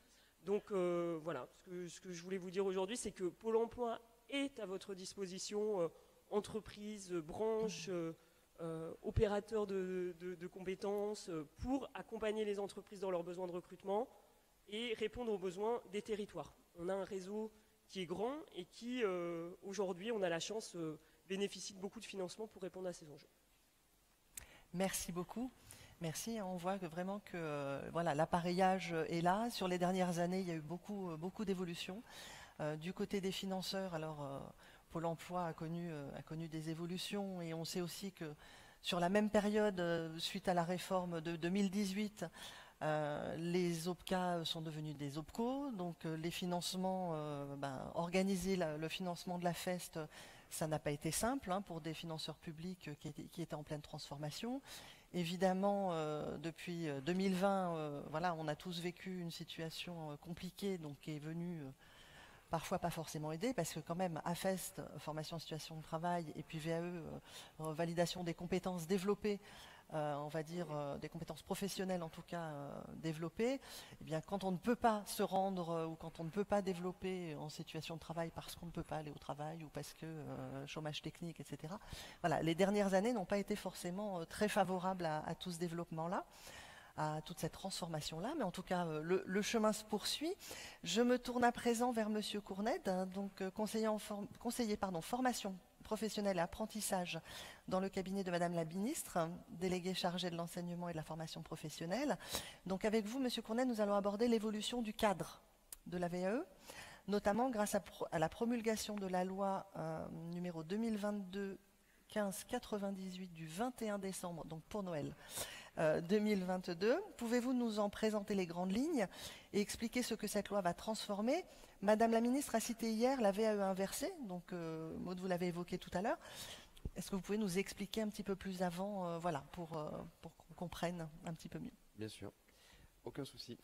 Donc voilà, ce que je voulais vous dire aujourd'hui, c'est que Pôle emploi est à votre disposition, entreprises, branches, opérateurs de compétences, pour accompagner les entreprises dans leurs besoins de recrutement et répondre aux besoins des territoires. On a un réseau qui est grand et qui, aujourd'hui, on a la chance, bénéficie de beaucoup de financement pour répondre à ces enjeux. Merci beaucoup. Merci. On voit que vraiment que voilà, l'appareillage est là. Sur les dernières années, il y a eu beaucoup d'évolutions. Du côté des financeurs, alors Pôle emploi a connu des évolutions, et on sait aussi que sur la même période, suite à la réforme de 2018, les OPCA sont devenus des OPCO, donc les financements, organiser le financement de la FEST, ça n'a pas été simple pour des financeurs publics qui étaient en pleine transformation. Évidemment, depuis 2020, voilà, on a tous vécu une situation compliquée, donc qui est venue parfois pas forcément aider, parce que quand même, AFEST, formation en situation de travail, et puis VAE, validation des compétences développées, on va dire des compétences professionnelles en tout cas développées, eh bien, quand on ne peut pas se rendre ou quand on ne peut pas développer en situation de travail parce qu'on ne peut pas aller au travail ou parce que chômage technique, etc. Voilà, les dernières années n'ont pas été forcément très favorables à tout ce développement-là, à toute cette transformation-là, mais en tout cas, le chemin se poursuit. Je me tourne à présent vers Monsieur Courned, donc conseiller formation professionnelle et apprentissage dans le cabinet de Madame la Ministre, déléguée chargée de l'enseignement et de la formation professionnelle. Donc avec vous, Monsieur Courned, nous allons aborder l'évolution du cadre de la VAE, notamment grâce à la promulgation de la loi numéro 2022-1598 du 21 décembre, donc pour Noël, 2022. Pouvez-vous nous en présenter les grandes lignes et expliquer ce que cette loi va transformer? Madame la Ministre a cité hier la VAE inversée, donc Maud, vous l'avez évoqué tout à l'heure. Est-ce que vous pouvez nous expliquer un petit peu plus avant, voilà, pour qu'on comprenne un petit peu mieux? Bien sûr, aucun souci.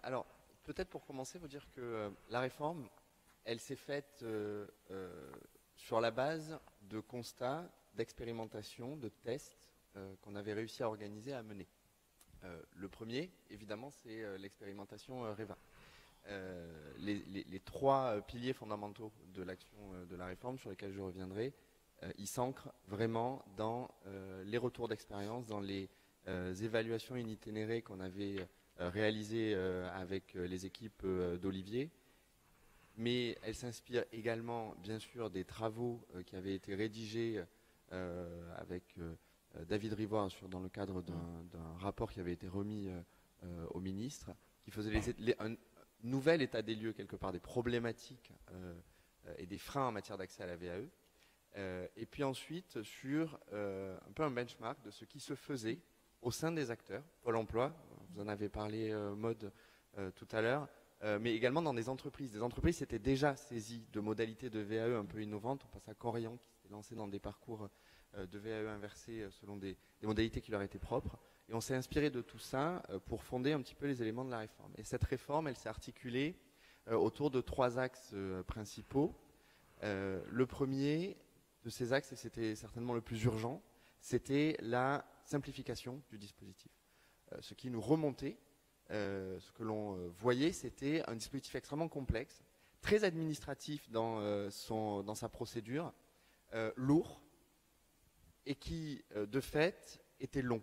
Alors, peut-être pour commencer, vous dire que la réforme, elle s'est faite sur la base de constats, d'expérimentations, de tests qu'on avait réussi à organiser, à mener. Le premier, évidemment, c'est l'expérimentation REVA. Les trois piliers fondamentaux de l'action de la réforme, sur lesquels je reviendrai, ils s'ancrent vraiment dans les retours d'expérience, dans les évaluations in itinéré qu'on avait réalisées avec les équipes d'Olivier, mais elles s'inspirent également, bien sûr, des travaux qui avaient été rédigés avec David Rivoire dans le cadre d'un rapport qui avait été remis au ministre, qui faisait un nouvel état des lieux, quelque part, des problématiques et des freins en matière d'accès à la VAE. Et puis ensuite, sur un peu un benchmark de ce qui se faisait au sein des acteurs, Pôle emploi, vous en avez parlé, Maud, tout à l'heure, mais également dans des entreprises. Des entreprises s'étaient déjà saisies de modalités de VAE un peu innovantes. On passe à Corian, qui s'est lancé dans des parcours de VAE inversés selon des modalités qui leur étaient propres. Et on s'est inspiré de tout ça pour fonder un petit peu les éléments de la réforme. Et cette réforme, elle s'est articulée autour de trois axes principaux. Le premier de ces axes, et c'était certainement le plus urgent, c'était la simplification du dispositif. Ce qui nous remontait, ce que l'on voyait, c'était un dispositif extrêmement complexe, très administratif dans sa procédure, lourd, et qui, de fait, était long.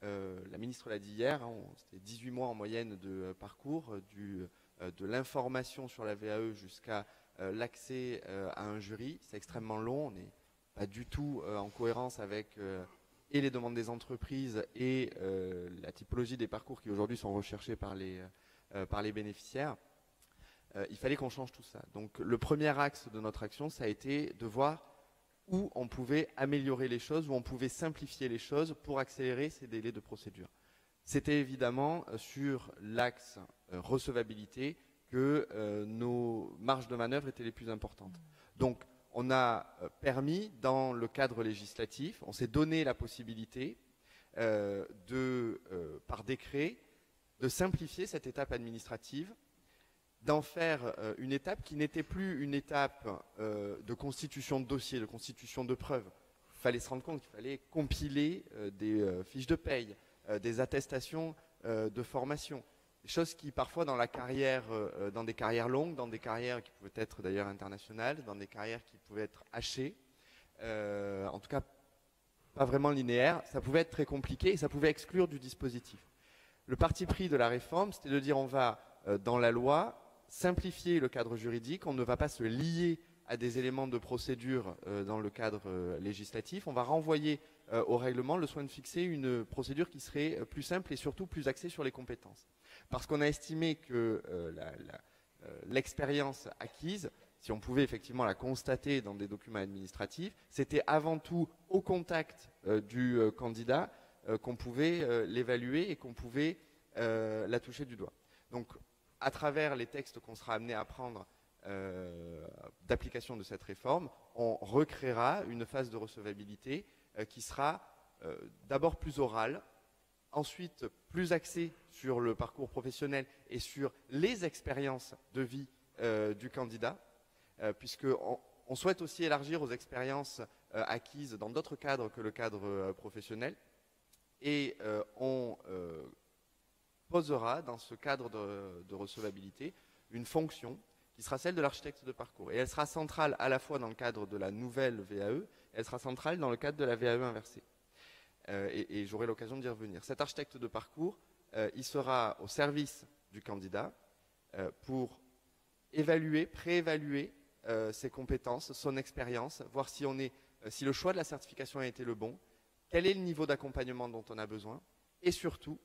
La ministre l'a dit hier, c'était 18 mois en moyenne de parcours, de l'information sur la VAE jusqu'à l'accès à un jury. C'est extrêmement long, on n'est pas du tout en cohérence avec et les demandes des entreprises et la typologie des parcours qui aujourd'hui sont recherchés par les bénéficiaires. Il fallait qu'on change tout ça. Donc le premier axe de notre action, ça a été de voir où on pouvait améliorer les choses, où on pouvait simplifier les choses pour accélérer ces délais de procédure. C'était évidemment sur l'axe recevabilité que nos marges de manœuvre étaient les plus importantes. Donc on a permis, dans le cadre législatif, on s'est donné la possibilité par décret, de simplifier cette étape administrative, d'en faire une étape qui n'était plus une étape de constitution de dossier, de constitution de preuves fallait se rendre compte qu'il fallait compiler des fiches de paye, des attestations de formation. Des choses qui parfois dans la carrière, dans des carrières longues, dans des carrières qui pouvaient être d'ailleurs internationales, dans des carrières qui pouvaient être hachées, en tout cas pas vraiment linéaires, ça pouvait être très compliqué et ça pouvait exclure du dispositif. Le parti pris de la réforme, c'était de dire on va dans la loi simplifier le cadre juridique, on ne va pas se lier à des éléments de procédure dans le cadre législatif, on va renvoyer au règlement le soin de fixer une procédure qui serait plus simple et surtout plus axée sur les compétences. Parce qu'on a estimé que l'expérience acquise, si on pouvait effectivement la constater dans des documents administratifs, c'était avant tout au contact du candidat qu'on pouvait l'évaluer et qu'on pouvait la toucher du doigt. Donc, à travers les textes qu'on sera amené à prendre d'application de cette réforme, on recréera une phase de recevabilité qui sera d'abord plus orale, ensuite plus axée sur le parcours professionnel et sur les expériences de vie du candidat, puisqu'on souhaite aussi élargir aux expériences acquises dans d'autres cadres que le cadre professionnel. Et on posera dans ce cadre de recevabilité une fonction qui sera celle de l'architecte de parcours. Et elle sera centrale à la fois dans le cadre de la nouvelle VAE, et elle sera centrale dans le cadre de la VAE inversée. Et j'aurai l'occasion d'y revenir. Cet architecte de parcours, il sera au service du candidat pour évaluer, préévaluer ses compétences, son expérience, voir si le choix de la certification a été le bon, quel est le niveau d'accompagnement dont on a besoin, et surtout,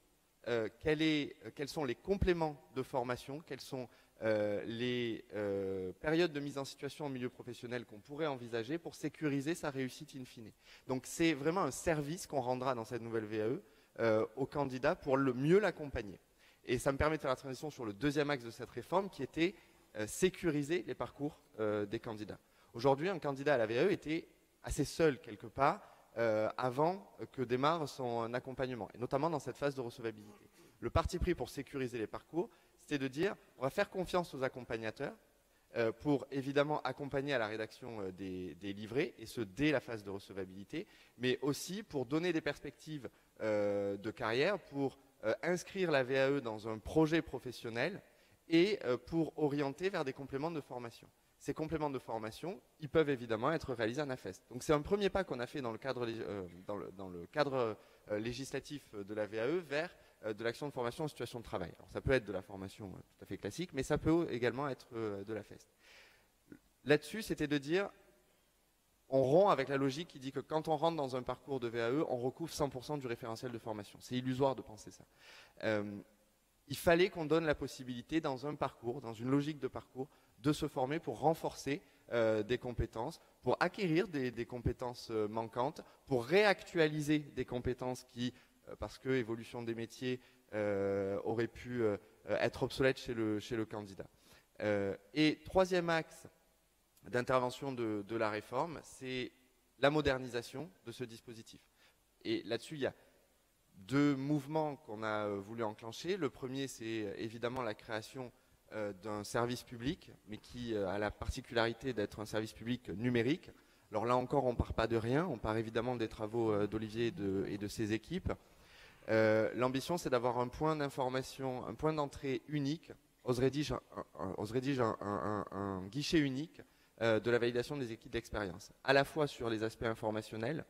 quels sont les compléments de formation, quelles sont les périodes de mise en situation en milieu professionnel qu'on pourrait envisager pour sécuriser sa réussite in fine. Donc c'est vraiment un service qu'on rendra dans cette nouvelle VAE au candidat pour mieux l'accompagner. Et ça me permet de faire la transition sur le deuxième axe de cette réforme qui était sécuriser les parcours des candidats. Aujourd'hui, un candidat à la VAE était assez seul quelque part avant que démarre son accompagnement, et notamment dans cette phase de recevabilité. Le parti pris pour sécuriser les parcours, c'était de dire on va faire confiance aux accompagnateurs pour évidemment accompagner à la rédaction des livrets, et ce dès la phase de recevabilité, mais aussi pour donner des perspectives de carrière, pour inscrire la VAE dans un projet professionnel et pour orienter vers des compléments de formation. Ces compléments de formation, ils peuvent évidemment être réalisés en AFEST. Donc c'est un premier pas qu'on a fait dans le cadre législatif de la VAE vers de l'action de formation en situation de travail. Alors ça peut être de la formation tout à fait classique, mais ça peut également être de l'AFEST. Là-dessus, c'était de dire, on rompt avec la logique qui dit que quand on rentre dans un parcours de VAE, on recouvre 100% du référentiel de formation. C'est illusoire de penser ça. Il fallait qu'on donne la possibilité dans un parcours, dans une logique de parcours, de se former pour renforcer des compétences, pour acquérir des compétences manquantes, pour réactualiser des compétences qui, parce que évolution des métiers, auraient pu être obsolètes chez le candidat. Et troisième axe d'intervention de la réforme, c'est la modernisation de ce dispositif. Et là-dessus, il y a deux mouvements qu'on a voulu enclencher. Le premier, c'est évidemment la création d'un service public, mais qui a la particularité d'être un service public numérique. Alors là encore, on ne part pas de rien, on part évidemment des travaux d'Olivier et de ses équipes. L'ambition, c'est d'avoir un point d'information, un point d'entrée unique. Osredige un guichet unique de la validation des équipes d'expérience, à la fois sur les aspects informationnels,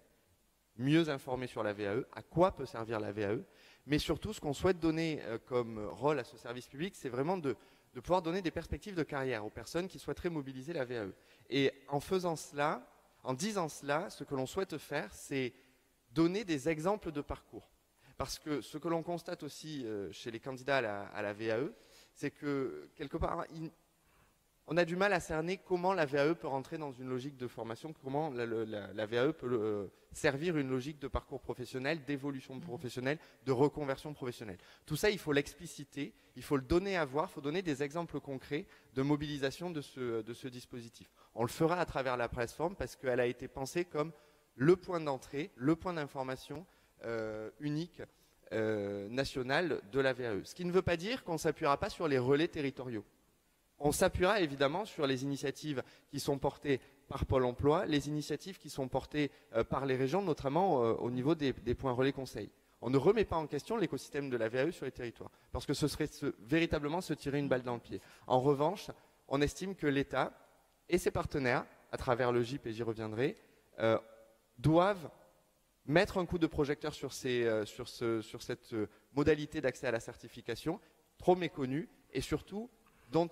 mieux informer sur la VAE, à quoi peut servir la VAE, mais surtout ce qu'on souhaite donner comme rôle à ce service public, c'est vraiment de pouvoir donner des perspectives de carrière aux personnes qui souhaiteraient mobiliser la VAE. Et en faisant cela, en disant cela, ce que l'on souhaite faire, c'est donner des exemples de parcours. Parce que ce que l'on constate aussi chez les candidats à la VAE, c'est que quelque part, on a du mal à cerner comment la VAE peut rentrer dans une logique de formation, comment la VAE peut servir une logique de parcours professionnel, d'évolution professionnelle, de reconversion professionnelle. Tout ça, il faut l'expliciter, il faut le donner à voir, il faut donner des exemples concrets de mobilisation de ce dispositif. On le fera à travers la plateforme parce qu'elle a été pensée comme le point d'entrée, le point d'information unique national de la VAE. Ce qui ne veut pas dire qu'on ne s'appuiera pas sur les relais territoriaux. On s'appuiera évidemment sur les initiatives qui sont portées par Pôle emploi, les initiatives qui sont portées par les régions, notamment au niveau des points relais conseils. On ne remet pas en question l'écosystème de la VAE sur les territoires, parce que ce serait véritablement se tirer une balle dans le pied. En revanche, on estime que l'État et ses partenaires, à travers le GIP, et j'y reviendrai, doivent mettre un coup de projecteur sur cette modalité d'accès à la certification, trop méconnue, et surtout dont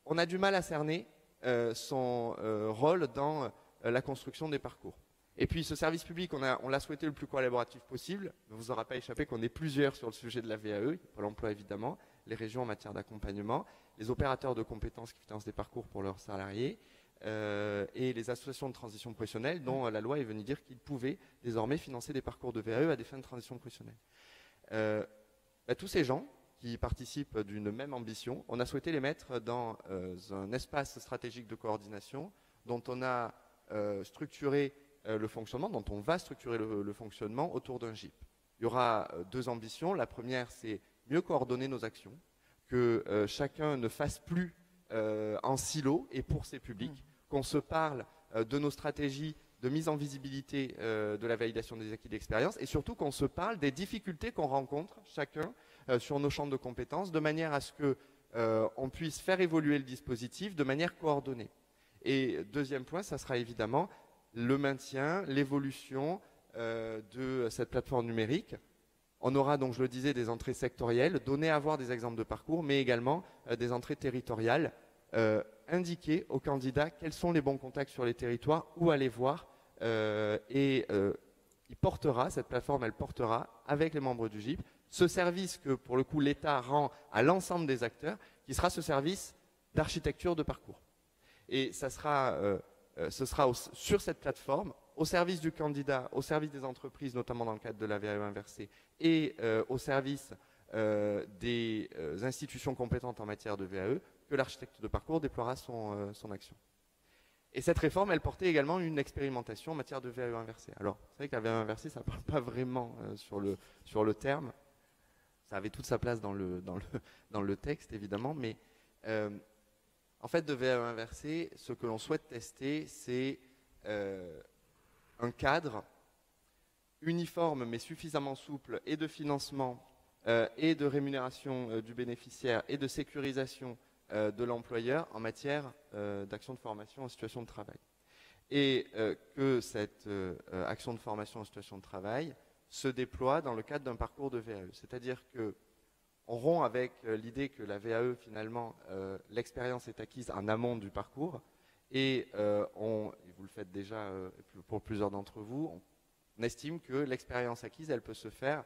on a du mal à cerner son rôle dans la construction des parcours. Et puis ce service public, on l'a souhaité le plus collaboratif possible. Il ne vous aura pas échappé qu'on est plusieurs sur le sujet de la VAE, Pôle emploi évidemment, les régions en matière d'accompagnement, les opérateurs de compétences qui financent des parcours pour leurs salariés, et les associations de transition professionnelle dont la loi est venue dire qu'ils pouvaient désormais financer des parcours de VAE à des fins de transition professionnelle. Tous ces gens qui participent d'une même ambition, on a souhaité les mettre dans un espace stratégique de coordination dont on a structuré le fonctionnement, dont on va structurer le fonctionnement autour d'un GIP. Il y aura deux ambitions. La première, c'est mieux coordonner nos actions, que chacun ne fasse plus en silo et pour ses publics, qu'on se parle de nos stratégies de mise en visibilité de la validation des acquis d'expérience et surtout qu'on se parle des difficultés qu'on rencontre chacun sur nos champs de compétences de manière à ce qu'on puisse faire évoluer le dispositif de manière coordonnée. Et deuxième point, ça sera évidemment le maintien, l'évolution de cette plateforme numérique. On aura donc, je le disais, des entrées sectorielles, donner à voir des exemples de parcours, mais également des entrées territoriales, indiquer aux candidats quels sont les bons contacts sur les territoires, où aller voir, et cette plateforme, elle portera avec les membres du GIP ce service que, pour le coup, l'État rend à l'ensemble des acteurs, qui sera ce service d'architecture de parcours. Et ça sera, ce sera sur cette plateforme, au service du candidat, au service des entreprises, notamment dans le cadre de la VAE inversée, et au service des institutions compétentes en matière de VAE, que l'architecte de parcours déploiera son action. Et cette réforme, elle portait également une expérimentation en matière de VAE inversée. Alors, vous savez que la VAE inversée, ça ne parle pas vraiment sur le terme. Ça avait toute sa place dans le texte, évidemment, mais en fait, de VAE inversée, ce que l'on souhaite tester, c'est un cadre uniforme mais suffisamment souple et de financement et de rémunération du bénéficiaire et de sécurisation de l'employeur en matière d'action de formation en situation de travail. Et que cette action de formation en situation de travail se déploie dans le cadre d'un parcours de VAE. C'est-à-dire qu'on rompt avec l'idée que la VAE, finalement, l'expérience est acquise en amont du parcours. Et vous le faites déjà pour plusieurs d'entre vous, on estime que l'expérience acquise, elle peut se faire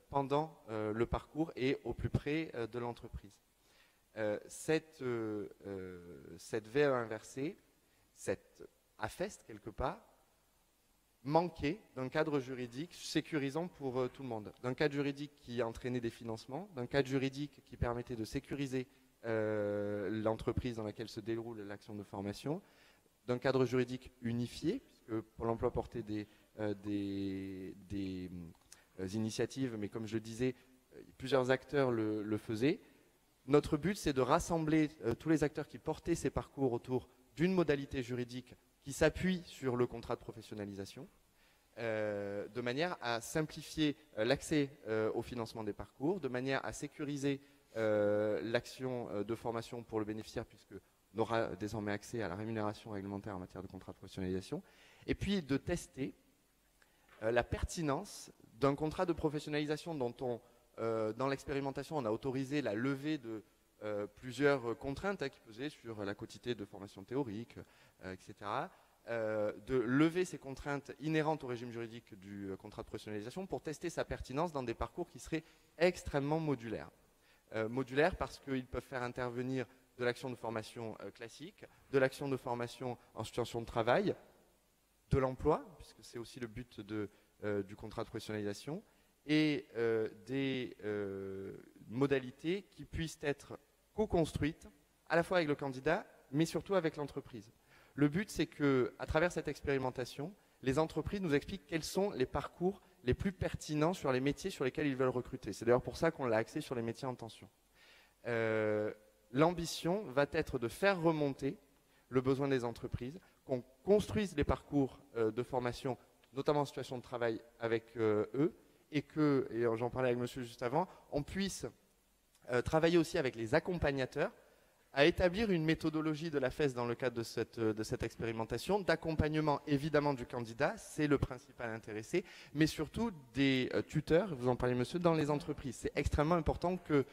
pendant le parcours et au plus près de l'entreprise. Cette VAE inversée, cette AFEST quelque part, manquait d'un cadre juridique sécurisant pour tout le monde, d'un cadre juridique qui entraînait des financements, d'un cadre juridique qui permettait de sécuriser l'entreprise dans laquelle se déroule l'action de formation, d'un cadre juridique unifié, puisque Pôle emploi portait des initiatives, mais comme je le disais, plusieurs acteurs le faisaient. Notre but, c'est de rassembler tous les acteurs qui portaient ces parcours autour d'une modalité juridique qui s'appuie sur le contrat de professionnalisation, de manière à simplifier l'accès au financement des parcours, de manière à sécuriser l'action de formation pour le bénéficiaire, puisqu'on aura désormais accès à la rémunération réglementaire en matière de contrat de professionnalisation, et puis de tester la pertinence d'un contrat de professionnalisation dont dans l'expérimentation, on a autorisé la levée de plusieurs contraintes qui pesaient sur la quotité de formation théorique, etc. De lever ces contraintes inhérentes au régime juridique du contrat de professionnalisation pour tester sa pertinence dans des parcours qui seraient extrêmement modulaires. Modulaires parce qu'ils peuvent faire intervenir de l'action de formation classique, de l'action de formation en situation de travail, de l'emploi, puisque c'est aussi le but du contrat de professionnalisation, et des modalités qui puissent être co-construites à la fois avec le candidat, mais surtout avec l'entreprise. Le but, c'est qu'à travers cette expérimentation, les entreprises nous expliquent quels sont les parcours les plus pertinents sur les métiers sur lesquels ils veulent recruter. C'est d'ailleurs pour ça qu'on l'a axé sur les métiers en tension. l'ambition va être de faire remonter le besoin des entreprises, qu'on construise les parcours de formation, notamment en situation de travail avec eux, et que, et j'en parlais avec monsieur juste avant, on puisse travailler aussi avec les accompagnateurs à établir une méthodologie de la FES dans le cadre de cette expérimentation, d'accompagnement évidemment du candidat, c'est le principal intéressé, mais surtout des tuteurs, vous en parlez monsieur, dans les entreprises. C'est extrêmement important que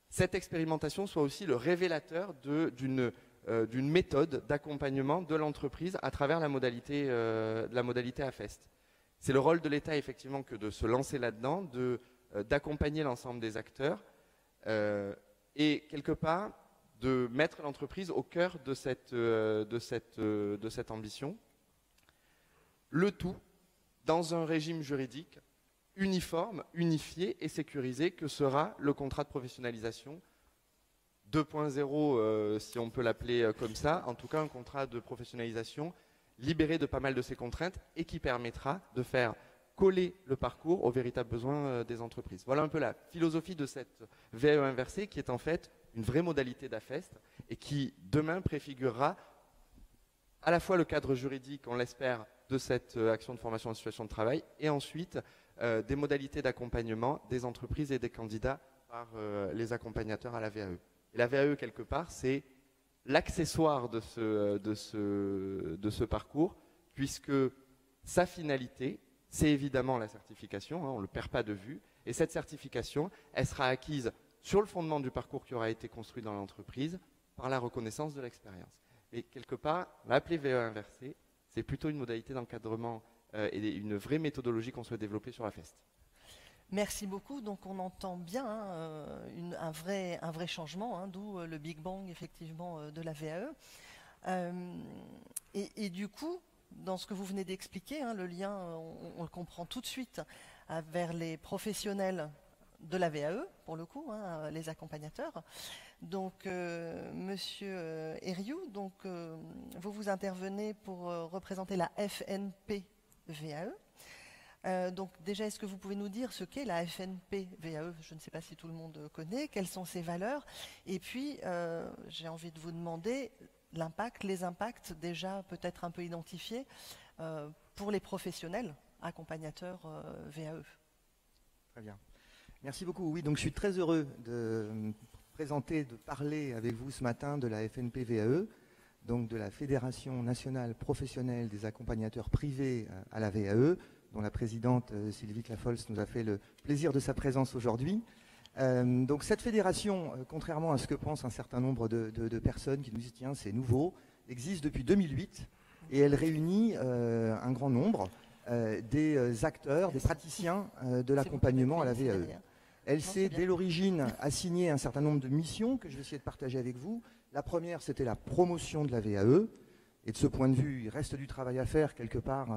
cette expérimentation soit aussi le révélateur d'une méthode d'accompagnement de l'entreprise à travers la modalité AFEST. C'est le rôle de l'État effectivement que de se lancer là-dedans, d'accompagner l'ensemble des acteurs et quelque part de mettre l'entreprise au cœur de cette ambition. Le tout dans un régime juridique uniforme, unifié et sécurisé que sera le contrat de professionnalisation 2.0, si on peut l'appeler comme ça, en tout cas un contrat de professionnalisation libéré de pas mal de ces contraintes et qui permettra de faire coller le parcours aux véritables besoins des entreprises. Voilà un peu la philosophie de cette VAE inversée qui est en fait une vraie modalité d'AFEST et qui demain préfigurera à la fois le cadre juridique, on l'espère, de cette action de formation en situation de travail et ensuite des modalités d'accompagnement des entreprises et des candidats par les accompagnateurs à la VAE. Et la VAE, quelque part, c'est l'accessoire de ce parcours, puisque sa finalité, c'est évidemment la certification, hein, on ne le perd pas de vue, et cette certification, elle sera acquise sur le fondement du parcours qui aura été construit dans l'entreprise, par la reconnaissance de l'expérience. Et quelque part, l'appeler VAE inversé, c'est plutôt une modalité d'encadrement et une vraie méthodologie qu'on souhaite développer sur la FEST. Merci beaucoup. Donc on entend bien un vrai changement, hein, d'où le Big Bang effectivement de la VAE. Et du coup, dans ce que vous venez d'expliquer, hein, le lien, on le comprend tout de suite vers les professionnels de la VAE, pour le coup, hein, les accompagnateurs. Donc, Monsieur Herriou, donc, vous intervenez pour représenter la FNP VAE. Donc déjà, est-ce que vous pouvez nous dire ce qu'est la FNP VAE? Je ne sais pas si tout le monde connaît, quelles sont ses valeurs. Et puis, j'ai envie de vous demander les impacts déjà peut-être un peu identifiés pour les professionnels accompagnateurs VAE. Très bien. Merci beaucoup. Oui, donc je suis très heureux de parler avec vous ce matin de la FNP VAE, donc de la Fédération nationale professionnelle des accompagnateurs privés à la VAE, dont la présidente Sylvie Clafols nous a fait le plaisir de sa présence aujourd'hui. Donc cette fédération, contrairement à ce que pensent un certain nombre de personnes qui nous disent « tiens, c'est nouveau », existe depuis 2008 et elle réunit un grand nombre des acteurs, des praticiens de l'accompagnement à la VAE. Elle s'est dès l'origine assigné un certain nombre de missions que je vais essayer de partager avec vous. La première, c'était la promotion de la VAE. Et de ce point de vue, il reste du travail à faire quelque part.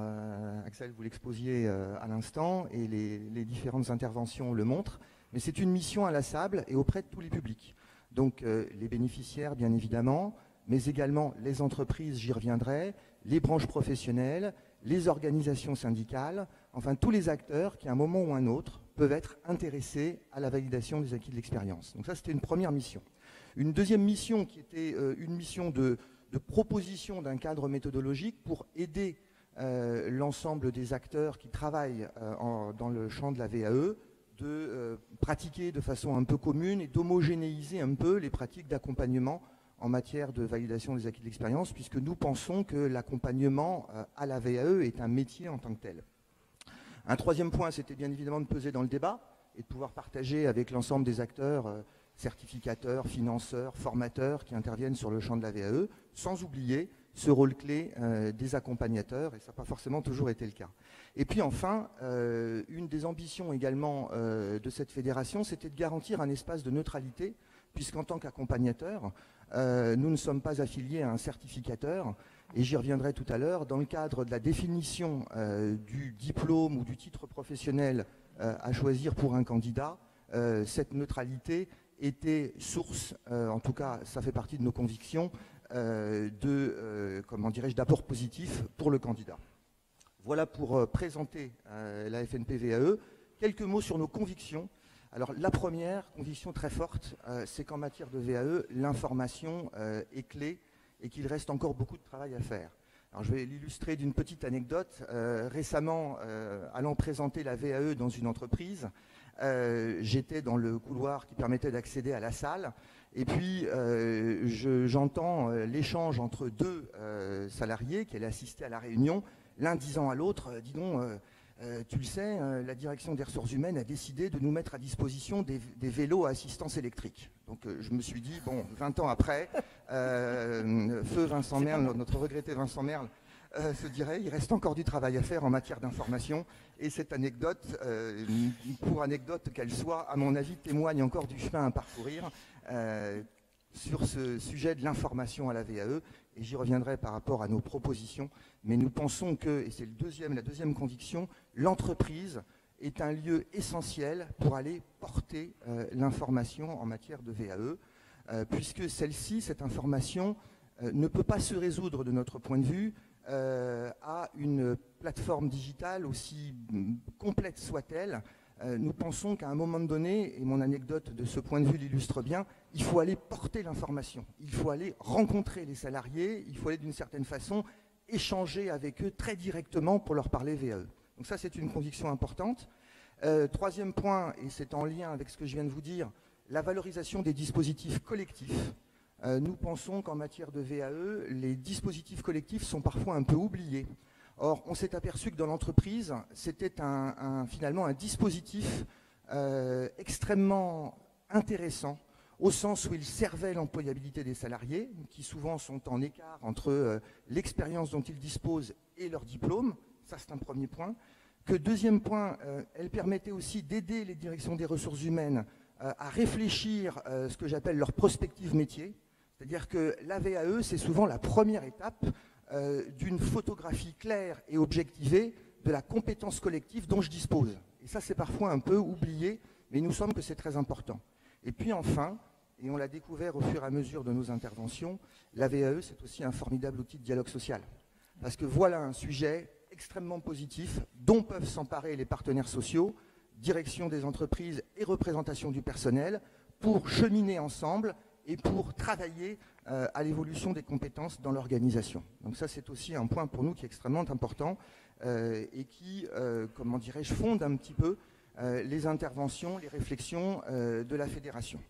Axel, vous l'exposiez à l'instant, et les différentes interventions le montrent. Mais c'est une mission inlassable et auprès de tous les publics. Donc les bénéficiaires, bien évidemment, mais également les entreprises, j'y reviendrai, les branches professionnelles, les organisations syndicales, enfin tous les acteurs qui, à un moment ou un autre, peuvent être intéressés à la validation des acquis de l'expérience. Donc ça, c'était une première mission. Une deuxième mission qui était une mission de proposition d'un cadre méthodologique pour aider l'ensemble des acteurs qui travaillent dans le champ de la VAE de pratiquer de façon un peu commune et d'homogénéiser un peu les pratiques d'accompagnement en matière de validation des acquis de l'expérience, puisque nous pensons que l'accompagnement à la VAE est un métier en tant que tel. Un troisième point, c'était bien évidemment de peser dans le débat et de pouvoir partager avec l'ensemble des acteurs, certificateurs, financeurs, formateurs qui interviennent sur le champ de la VAE, sans oublier ce rôle clé des accompagnateurs, et ça n'a pas forcément toujours été le cas. Et puis enfin, une des ambitions également de cette fédération, c'était de garantir un espace de neutralité, puisqu'en tant qu'accompagnateur, nous ne sommes pas affiliés à un certificateur, et j'y reviendrai tout à l'heure, dans le cadre de la définition du diplôme ou du titre professionnel à choisir pour un candidat, cette neutralité était source, en tout cas ça fait partie de nos convictions, d'apport positif pour le candidat. Voilà pour présenter la FNP VAE. Quelques mots sur nos convictions. Alors la première conviction très forte, c'est qu'en matière de VAE, l'information est clé et qu'il reste encore beaucoup de travail à faire. Alors, je vais l'illustrer d'une petite anecdote. Récemment, allant présenter la VAE dans une entreprise, j'étais dans le couloir qui permettait d'accéder à la salle, et puis j'entends l'échange entre deux salariés qui allaient assister à la réunion, l'un disant à l'autre, dis donc, tu le sais, la direction des ressources humaines a décidé de nous mettre à disposition des vélos à assistance électrique. Donc je me suis dit, bon, 20 ans après, feu Vincent Merle, notre regretté Vincent Merle, se dirait, il reste encore du travail à faire en matière d'information. Et cette anecdote, pour anecdote qu'elle soit, à mon avis, témoigne encore du chemin à parcourir sur ce sujet de l'information à la VAE. Et j'y reviendrai par rapport à nos propositions. Mais nous pensons que, et c'est la deuxième conviction, l'entreprise est un lieu essentiel pour aller porter l'information en matière de VAE, puisque cette information, ne peut pas se résoudre de notre point de vue à une plateforme digitale aussi complète soit-elle. Nous pensons qu'à un moment donné, et mon anecdote de ce point de vue l'illustre bien, il faut aller porter l'information, il faut aller rencontrer les salariés, il faut aller d'une certaine façon échanger avec eux très directement pour leur parler VAE. Donc ça, c'est une conviction importante. Troisième point, et c'est en lien avec ce que je viens de vous dire, la valorisation des dispositifs collectifs. Nous pensons qu'en matière de VAE, les dispositifs collectifs sont parfois un peu oubliés. Or, on s'est aperçu que dans l'entreprise, c'était finalement un dispositif extrêmement intéressant, au sens où il servait l'employabilité des salariés, qui souvent sont en écart entre l'expérience dont ils disposent et leur diplôme. Ça, c'est un premier point. Que deuxième point, elle permettait aussi d'aider les directions des ressources humaines à réfléchir ce que j'appelle leur prospective métier. C'est-à-dire que la VAE, c'est souvent la première étape d'une photographie claire et objectivée de la compétence collective dont je dispose. Et ça, c'est parfois un peu oublié, mais il nous semble que c'est très important. Et puis enfin, et on l'a découvert au fur et à mesure de nos interventions, la VAE, c'est aussi un formidable outil de dialogue social. Parce que voilà un sujet extrêmement positif dont peuvent s'emparer les partenaires sociaux, direction des entreprises et représentation du personnel, pour cheminer ensemble et pour travailler à l'évolution des compétences dans l'organisation. Donc ça, c'est aussi un point pour nous qui est extrêmement important et qui, comment dirais-je, fonde un petit peu les interventions, les réflexions de la fédération.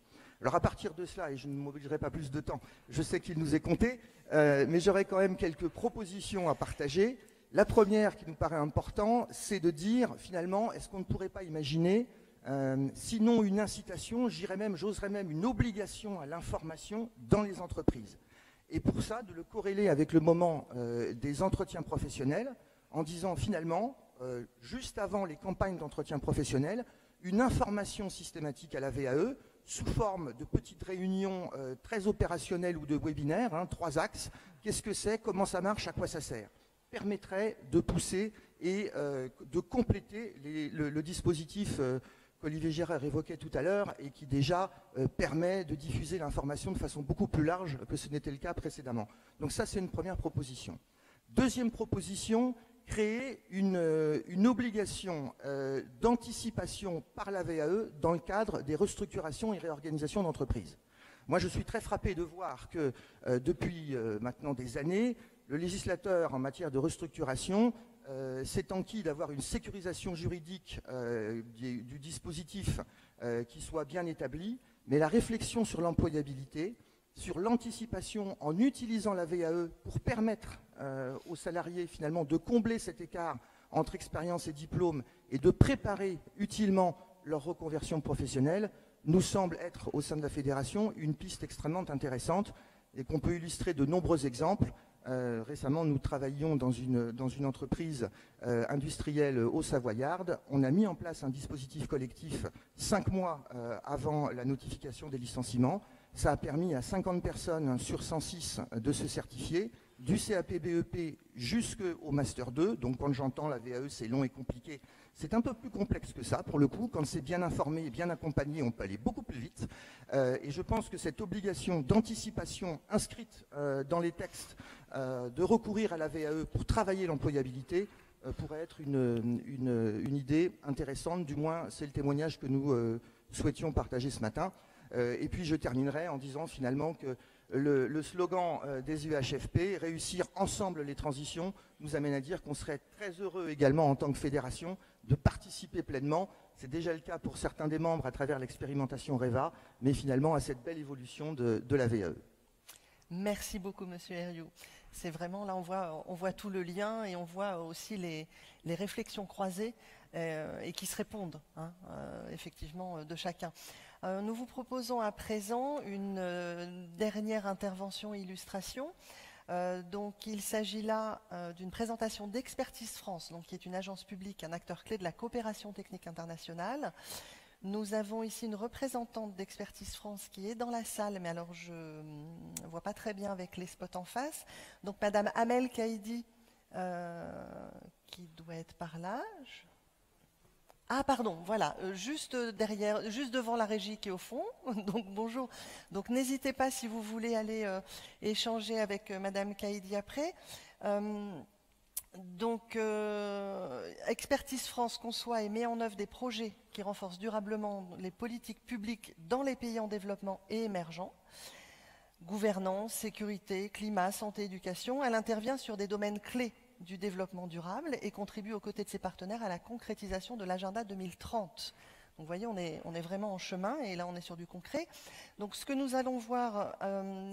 Alors à partir de cela, et je ne mobiliserai pas plus de temps, je sais qu'il nous est compté, mais j'aurai quand même quelques propositions à partager. La première qui nous paraît importante, c'est de dire finalement, est-ce qu'on ne pourrait pas imaginer sinon une incitation, j'oserais même une obligation à l'information dans les entreprises. Et pour ça, de le corréler avec le moment des entretiens professionnels, en disant finalement, juste avant les campagnes d'entretien professionnel, une information systématique à la VAE, sous forme de petites réunions très opérationnelles ou de webinaires, 3 axes, qu'est-ce que c'est, comment ça marche, à quoi ça sert, permettrait de pousser et de compléter le dispositif qu'Olivier Gérard évoquait tout à l'heure et qui déjà permet de diffuser l'information de façon beaucoup plus large que ce n'était le cas précédemment. Donc ça, c'est une première proposition. Deuxième proposition, créer une obligation d'anticipation par la VAE dans le cadre des restructurations et réorganisations d'entreprises. Moi, je suis très frappé de voir que depuis maintenant des années, le législateur en matière de restructuration s'est enquis d'avoir une sécurisation juridique du dispositif qui soit bien établie, mais la réflexion sur l'employabilité, sur l'anticipation en utilisant la VAE pour permettre aux salariés finalement de combler cet écart entre expérience et diplôme et de préparer utilement leur reconversion professionnelle, nous semble être au sein de la fédération une piste extrêmement intéressante et qu'on peut illustrer de nombreux exemples. Récemment, nous travaillions dans une entreprise industrielle au Savoyarde. On a mis en place un dispositif collectif 5 mois avant la notification des licenciements. Ça a permis à 50 personnes sur 106 de se certifier, du CAP BEP jusqu'au Master 2. Donc quand j'entends la VAE, c'est long et compliqué. C'est un peu plus complexe que ça, pour le coup. Quand c'est bien informé et bien accompagné, on peut aller beaucoup plus vite. Et je pense que cette obligation d'anticipation inscrite dans les textes, de recourir à la VAE pour travailler l'employabilité, pourrait être une idée intéressante. Du moins, c'est le témoignage que nous souhaitions partager ce matin. Et puis je terminerai en disant finalement que le slogan des UHFP, réussir ensemble les transitions, nous amène à dire qu'on serait très heureux également en tant que fédération de participer pleinement. C'est déjà le cas pour certains des membres à travers l'expérimentation REVA, mais finalement à cette belle évolution de la VE. Merci beaucoup, Monsieur Herriou. C'est vraiment, là, on voit tout le lien et on voit aussi les réflexions croisées et qui se répondent, hein, effectivement, de chacun. Nous vous proposons à présent une dernière intervention illustration. Donc, il s'agit là d'une présentation d'Expertise France, donc, qui est une agence publique, un acteur clé de la coopération technique internationale. Nous avons ici une représentante d'Expertise France qui est dans la salle, mais alors je ne vois pas très bien avec les spots en face. Donc, Madame Amel Kaidi, qui doit être par là. Ah, pardon, voilà, juste derrière, juste devant la régie qui est au fond. Donc, bonjour. Donc, n'hésitez pas si vous voulez aller échanger avec Madame Kaidi après. Donc, Expertise France conçoit et met en œuvre des projets qui renforcent durablement les politiques publiques dans les pays en développement et émergents. Gouvernance, sécurité, climat, santé, éducation. Elle intervient sur des domaines clés du développement durable et contribue aux côtés de ses partenaires à la concrétisation de l'agenda 2030. Donc, vous voyez, on est vraiment en chemin et là, on est sur du concret. Donc, ce que nous allons voir,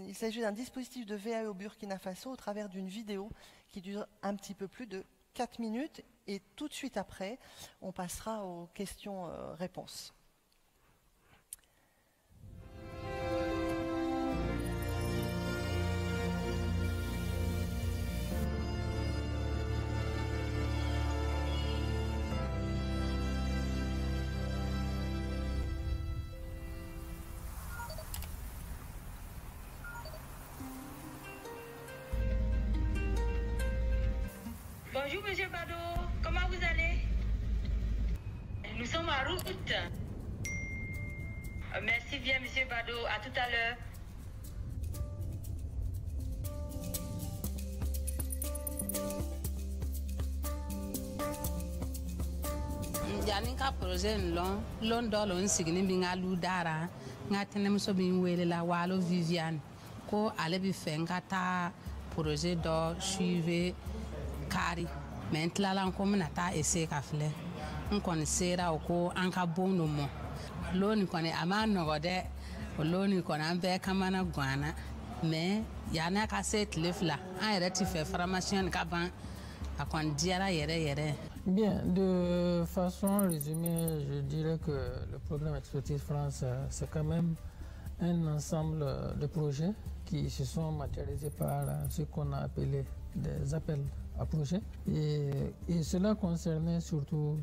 il s'agit d'un dispositif de VAE au Burkina Faso au travers d'une vidéo qui dure un petit peu plus de 4 minutes. Et tout de suite après, on passera aux questions-réponses. Bonjour Monsieur Bado, comment vous allez? Nous sommes en route. Merci bien Monsieur Bado, à tout à l'heure. Janika projet London signi binga ludara ngatenem so bin wele la walo Viviane ko ale bi fengata projet do suivre Kari, maintenant là on na ta essayer ka fle on connaît sera ko an ka bono mo lo ni connaît amano gode lo ni connaît be kamana gwana mais yana ka set lefla an reti fait formation ka ban a kon diara yere. Bien, de façon résumée, je dirais que le programme Expertise France, c'est quand même un ensemble de projets qui se sont matérialisés par ce qu'on a appelé des appels à projets. Et cela concernait surtout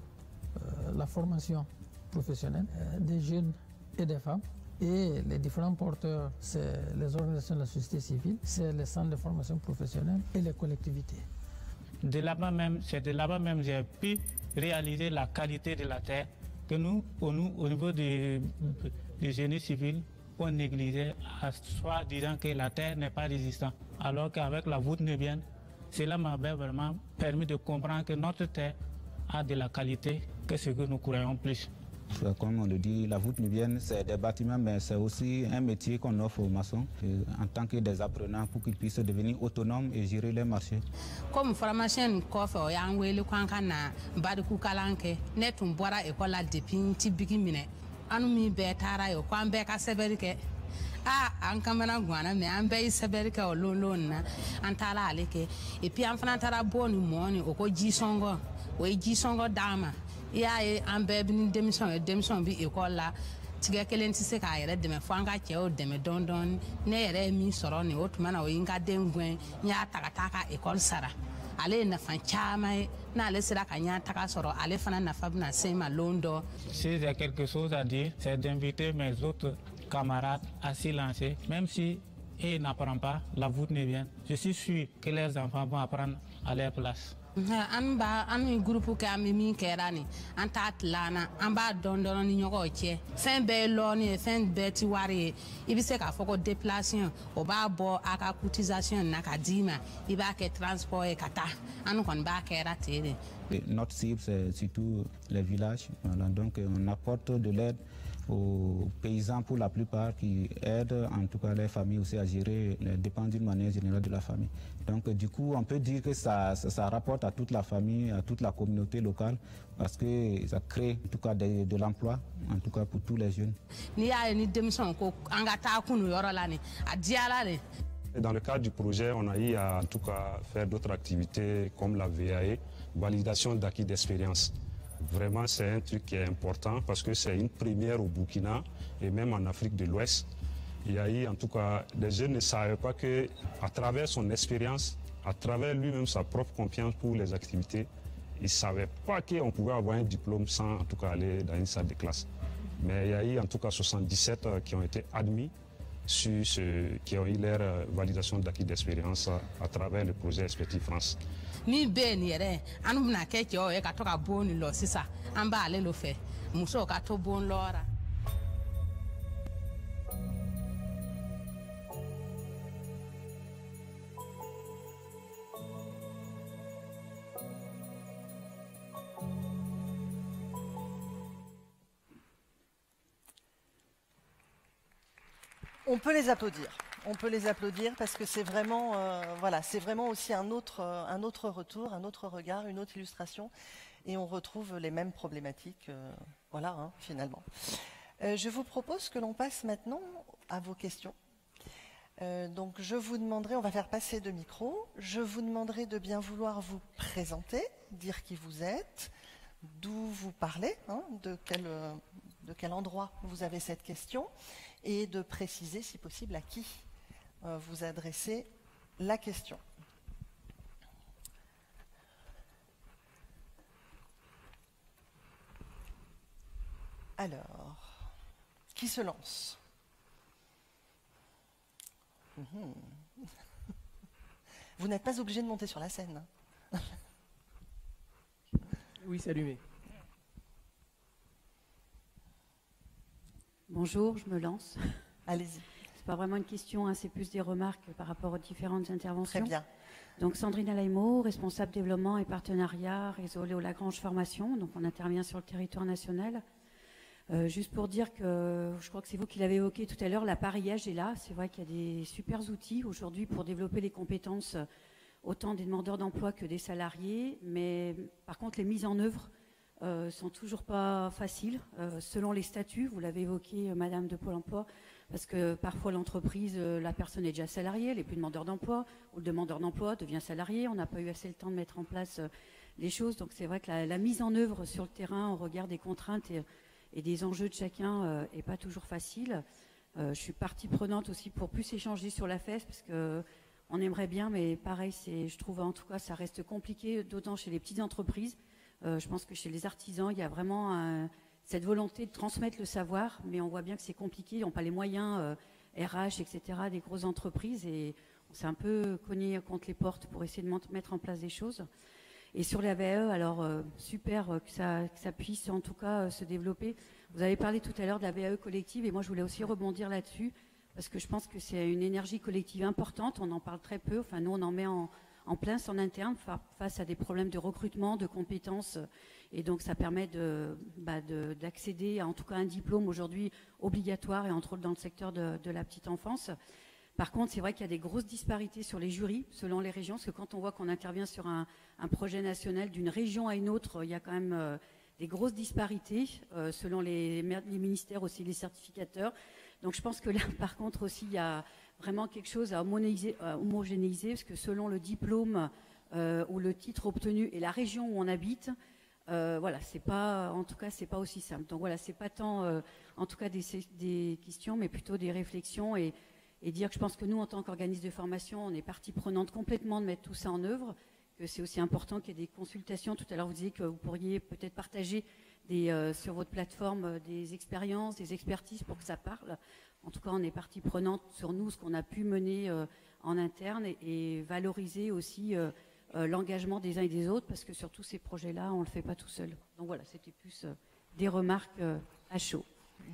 la formation professionnelle des jeunes et des femmes. Et les différents porteurs, c'est les organisations de la société civile, c'est les centres de formation professionnelle et les collectivités. De là-bas même, c'est de là-bas même j'ai pu réaliser la qualité de la terre que nous au niveau du génie civil, on négligeait à soi disant que la terre n'est pas résistante. Alors qu'avec la voûte nubienne, cela m'avait vraiment permis de comprendre que notre terre a de la qualité que ce que nous croyons plus. Comme on le dit, la voûte nubienne, c'est des bâtiments, mais c'est aussi un métier qu'on offre aux maçons en tant que des apprenants pour qu'ils puissent devenir autonomes et gérer les marchés. Comme formation kofe o yang wele kwanka na badiku kalanke netum bora école depuis tibiki mine anu mi be tara yo kwan be ka seberike an kamana gwana me an be seberike o lon na an tala aleke et puis an fana tara boni moni o ko jisongo o jisongo dama ya an be bin démission bi école la tigɛ kelen tɛ se k'a yɛrɛ dɛmɛ fo an ka cɛw dɛmɛ dɔɔni ne yɛrɛ ye min sɔrɔ nin o tuma na o ye n ka den gɛn n y'a ta ka taa ka école sara ale ye nafa caman ye n'ale sera ka ɲɛ taga sɔrɔ ale fana nafa bɛna se ma lon dɔ. Si j'ai quelque chose à dire, c'est d'inviter mes autres camarades à s'y lancer, même si ils n'apprennent pas la voûte nubienne. Je suis sûr que les enfants vont apprendre à leur place. An groupe kɛ an bɛ min kɛra nin an t'a tilana an b'a dɔn ni ɲɔgɔn cɛ fɛn bɛɛ ye lɔni ye fɛn bɛɛ ti wari ye i bɛ se k'a fɔ ko déplacement o b'a bɔ a ka cotisation na ka d'i ma i b'a kɛ transport ye ka taa an kɔni b'a kɛra ten de. Notre cible c'est surtout les villages, voilà, donc on apporte de l'aide aux paysans pour la plupart qui aident en tout cas les familles aussi à gérer les dépenses d'une manière générale de la famille. Donc du coup on peut dire que ça rapporte à toute la famille, à toute la communauté locale parce que ça crée en tout cas de l'emploi, en tout cas pour tous les jeunes. Dans le cadre du projet, on a eu à en tout cas faire d'autres activités comme la VAE, validation d'acquis d'expérience. Vraiment, c'est un truc qui est important parce que c'est une première au Burkina et même en Afrique de l'Ouest. Il y a eu, en tout cas, des jeunes ne savaient pas qu'à travers son expérience, à travers lui-même sa propre confiance pour les activités, ils ne savaient pas qu'on pouvait avoir un diplôme sans, en tout cas, aller dans une salle de classe. Mais il y a eu, en tout cas, 77 qui ont été admis, qui ont eu leur validation d'acquis d'expérience à travers le projet Expertise France. Ni ben yere anu na keke o e ka to ka bon lo sisa an ba ale lo fe muso ka to bon lora. On peut les applaudir. On peut les applaudir parce que c'est vraiment, voilà, c'est vraiment aussi un autre retour, un autre regard, une autre illustration, et on retrouve les mêmes problématiques, voilà, hein, finalement. Je vous propose que l'on passe maintenant à vos questions. Donc je vous demanderai, on va faire passer de micro, je vous demanderai de bien vouloir vous présenter, dire qui vous êtes, d'où vous parlez, hein, de quel endroit vous avez cette question, et de préciser, si possible, à qui vous adressez la question. Alors, qui se lance? Vous n'êtes pas obligé de monter sur la scène. Oui, c'est allumé. Bonjour, je me lance. Allez-y. C'est pas vraiment une question, hein, c'est plus des remarques par rapport aux différentes interventions. Très bien. Donc Sandrine Alaimo, responsable développement et partenariat, réseau Léo Lagrange Formation. Donc on intervient sur le territoire national. Juste pour dire que, je crois que c'est vous qui l'avez évoqué tout à l'heure, l'appareillage est là. C'est vrai qu'il y a des super outils aujourd'hui pour développer les compétences autant des demandeurs d'emploi que des salariés. Mais par contre, les mises en œuvre sont toujours pas faciles, selon les statuts. Vous l'avez évoqué, Madame de Pôle emploi, parce que parfois l'entreprise, la personne est déjà salariée, elle n'est plus demandeur d'emploi, ou le demandeur d'emploi devient salarié. On n'a pas eu assez le temps de mettre en place les choses. Donc c'est vrai que la mise en œuvre sur le terrain, au regard des contraintes et des enjeux de chacun, n'est pas toujours facile. Je suis partie prenante aussi pour plus échanger sur la FES, parce que on aimerait bien, mais pareil, je trouve en tout cas ça reste compliqué, d'autant chez les petites entreprises. Je pense que chez les artisans, il y a vraiment cette volonté de transmettre le savoir, mais on voit bien que c'est compliqué, ils n'ont pas les moyens RH, etc., des grosses entreprises, et on s'est un peu cogné contre les portes pour essayer de mettre en place des choses. Et sur la VAE, alors super que ça puisse en tout cas se développer. Vous avez parlé tout à l'heure de la VAE collective, et moi je voulais aussi rebondir là-dessus, parce que je pense que c'est une énergie collective importante, on en parle très peu, enfin nous on en met en place en interne face à des problèmes de recrutement, de compétences, et donc ça permet d'accéder à en tout cas un diplôme aujourd'hui obligatoire, et entre autres dans le secteur de la petite enfance. Par contre, c'est vrai qu'il y a des grosses disparités sur les jurys selon les régions, parce que quand on voit qu'on intervient sur un projet national d'une région à une autre, il y a quand même des grosses disparités selon les ministères, aussi les certificateurs. Donc je pense que là, par contre aussi, il y a vraiment quelque chose à homogénéiser, parce que selon le diplôme ou le titre obtenu et la région où on habite, voilà, c'est pas, en tout cas, c'est pas aussi simple. Donc voilà, c'est pas tant, en tout cas, des questions, mais plutôt des réflexions, et dire que je pense que nous, en tant qu'organisme de formation, on est partie prenante complètement de mettre tout ça en œuvre, que c'est aussi important qu'il y ait des consultations. Tout à l'heure, vous disiez que vous pourriez peut-être partager sur votre plateforme des expériences, des expertises pour que ça parle. En tout cas, on est partie prenante sur nous, ce qu'on a pu mener en interne, et valoriser aussi l'engagement des uns et des autres, parce que sur tous ces projets-là, on ne le fait pas tout seul. Donc voilà, c'était plus des remarques à chaud.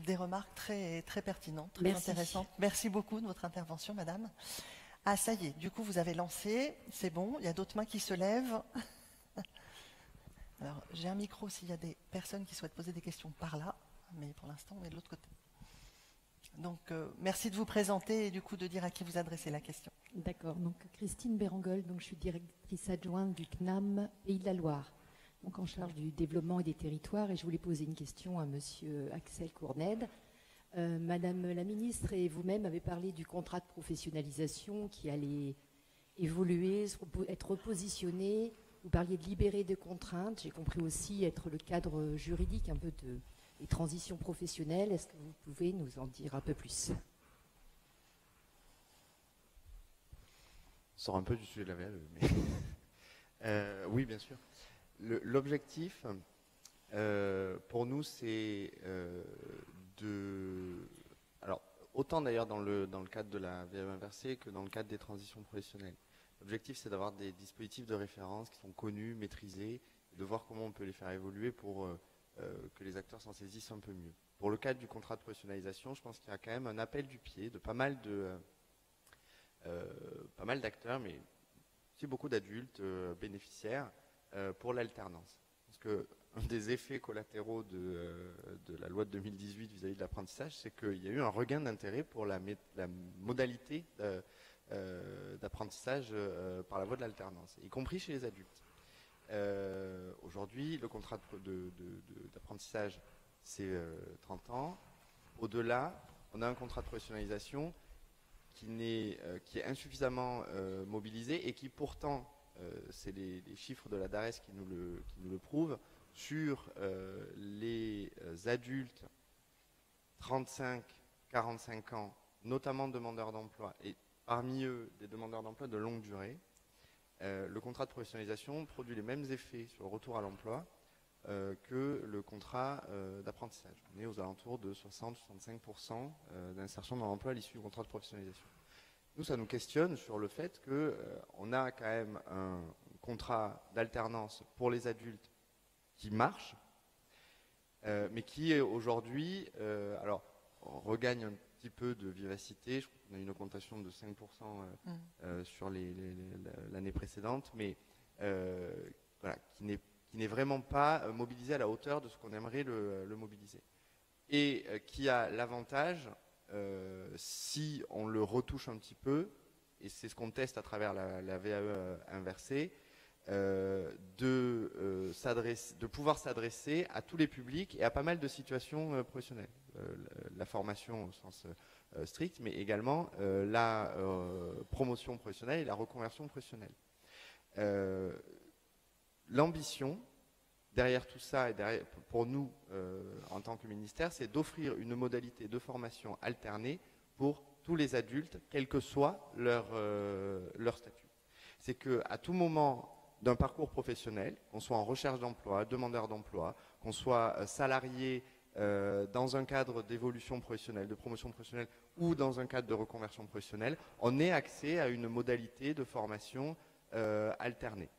Des remarques très, très pertinentes, très intéressantes. Merci beaucoup de votre intervention, madame. Ah, ça y est, du coup, vous avez lancé, c'est bon, il y a d'autres mains qui se lèvent. Alors, j'ai un micro s'il y a des personnes qui souhaitent poser des questions par là. mais pour l'instant, on est de l'autre côté. Donc, merci de vous présenter et du coup de dire à qui vous adressez la question. D'accord. Donc, Christine Bérangol, donc je suis directrice adjointe du CNAM Pays de la Loire, donc en charge du développement et des territoires. Et je voulais poser une question à Monsieur Axel Courned. Madame la ministre et vous-même avez parlé du contrat de professionnalisation qui allait évoluer, être repositionné. Vous parliez de libérer de contraintes. J'ai compris aussi être le cadre juridique un peu des transitions professionnelles. Est-ce que vous pouvez nous en dire un peu plus? On sort un peu du sujet de la VAE, mais oui, bien sûr. L'objectif, pour nous, c'est alors, autant d'ailleurs dans le cadre de la VAE inversée que dans le cadre des transitions professionnelles. L'objectif, c'est d'avoir des dispositifs de référence qui sont connus, maîtrisés, et de voir comment on peut les faire évoluer pour que les acteurs s'en saisissent un peu mieux. Pour le cadre du contrat de professionnalisation, je pense qu'il y a quand même un appel du pied de pas mal d'acteurs, mais aussi beaucoup d'adultes bénéficiaires pour l'alternance. Parce que un des effets collatéraux de la loi de 2018 vis-à-vis de l'apprentissage, c'est qu'il y a eu un regain d'intérêt pour la modalité d'apprentissage par la voie de l'alternance, y compris chez les adultes. Aujourd'hui, le contrat d'apprentissage, c'est 30 ans. Au-delà, on a un contrat de professionnalisation qui est insuffisamment mobilisé et qui pourtant, c'est les chiffres de la DARES qui nous le prouvent, sur les adultes 35-45 ans, notamment demandeurs d'emploi, et parmi eux des demandeurs d'emploi de longue durée, le contrat de professionnalisation produit les mêmes effets sur le retour à l'emploi que le contrat d'apprentissage. On est aux alentours de 60-65% d'insertion dans l'emploi à l'issue du contrat de professionnalisation. Nous, ça nous questionne sur le fait qu'on a quand même un contrat d'alternance pour les adultes qui marche, mais qui aujourd'hui, alors on regagne un petit peu de vivacité. Je crois qu'on a une augmentation de 5% sur l'année précédente, mais voilà, qui n'est vraiment pas mobilisé à la hauteur de ce qu'on aimerait le mobiliser. Et qui a l'avantage, si on le retouche un petit peu, et c'est ce qu'on teste à travers la VAE inversée, de pouvoir s'adresser à tous les publics et à pas mal de situations professionnelles. La formation au sens strict, mais également la promotion professionnelle et la reconversion professionnelle. L'ambition derrière tout ça, et pour nous, en tant que ministère, c'est d'offrir une modalité de formation alternée pour tous les adultes, quel que soit leur statut. C'est qu'à tout moment d'un parcours professionnel, qu'on soit en recherche d'emploi, demandeur d'emploi, qu'on soit salarié dans un cadre d'évolution professionnelle, de promotion professionnelle ou dans un cadre de reconversion professionnelle, on ait accès à une modalité de formation alternée.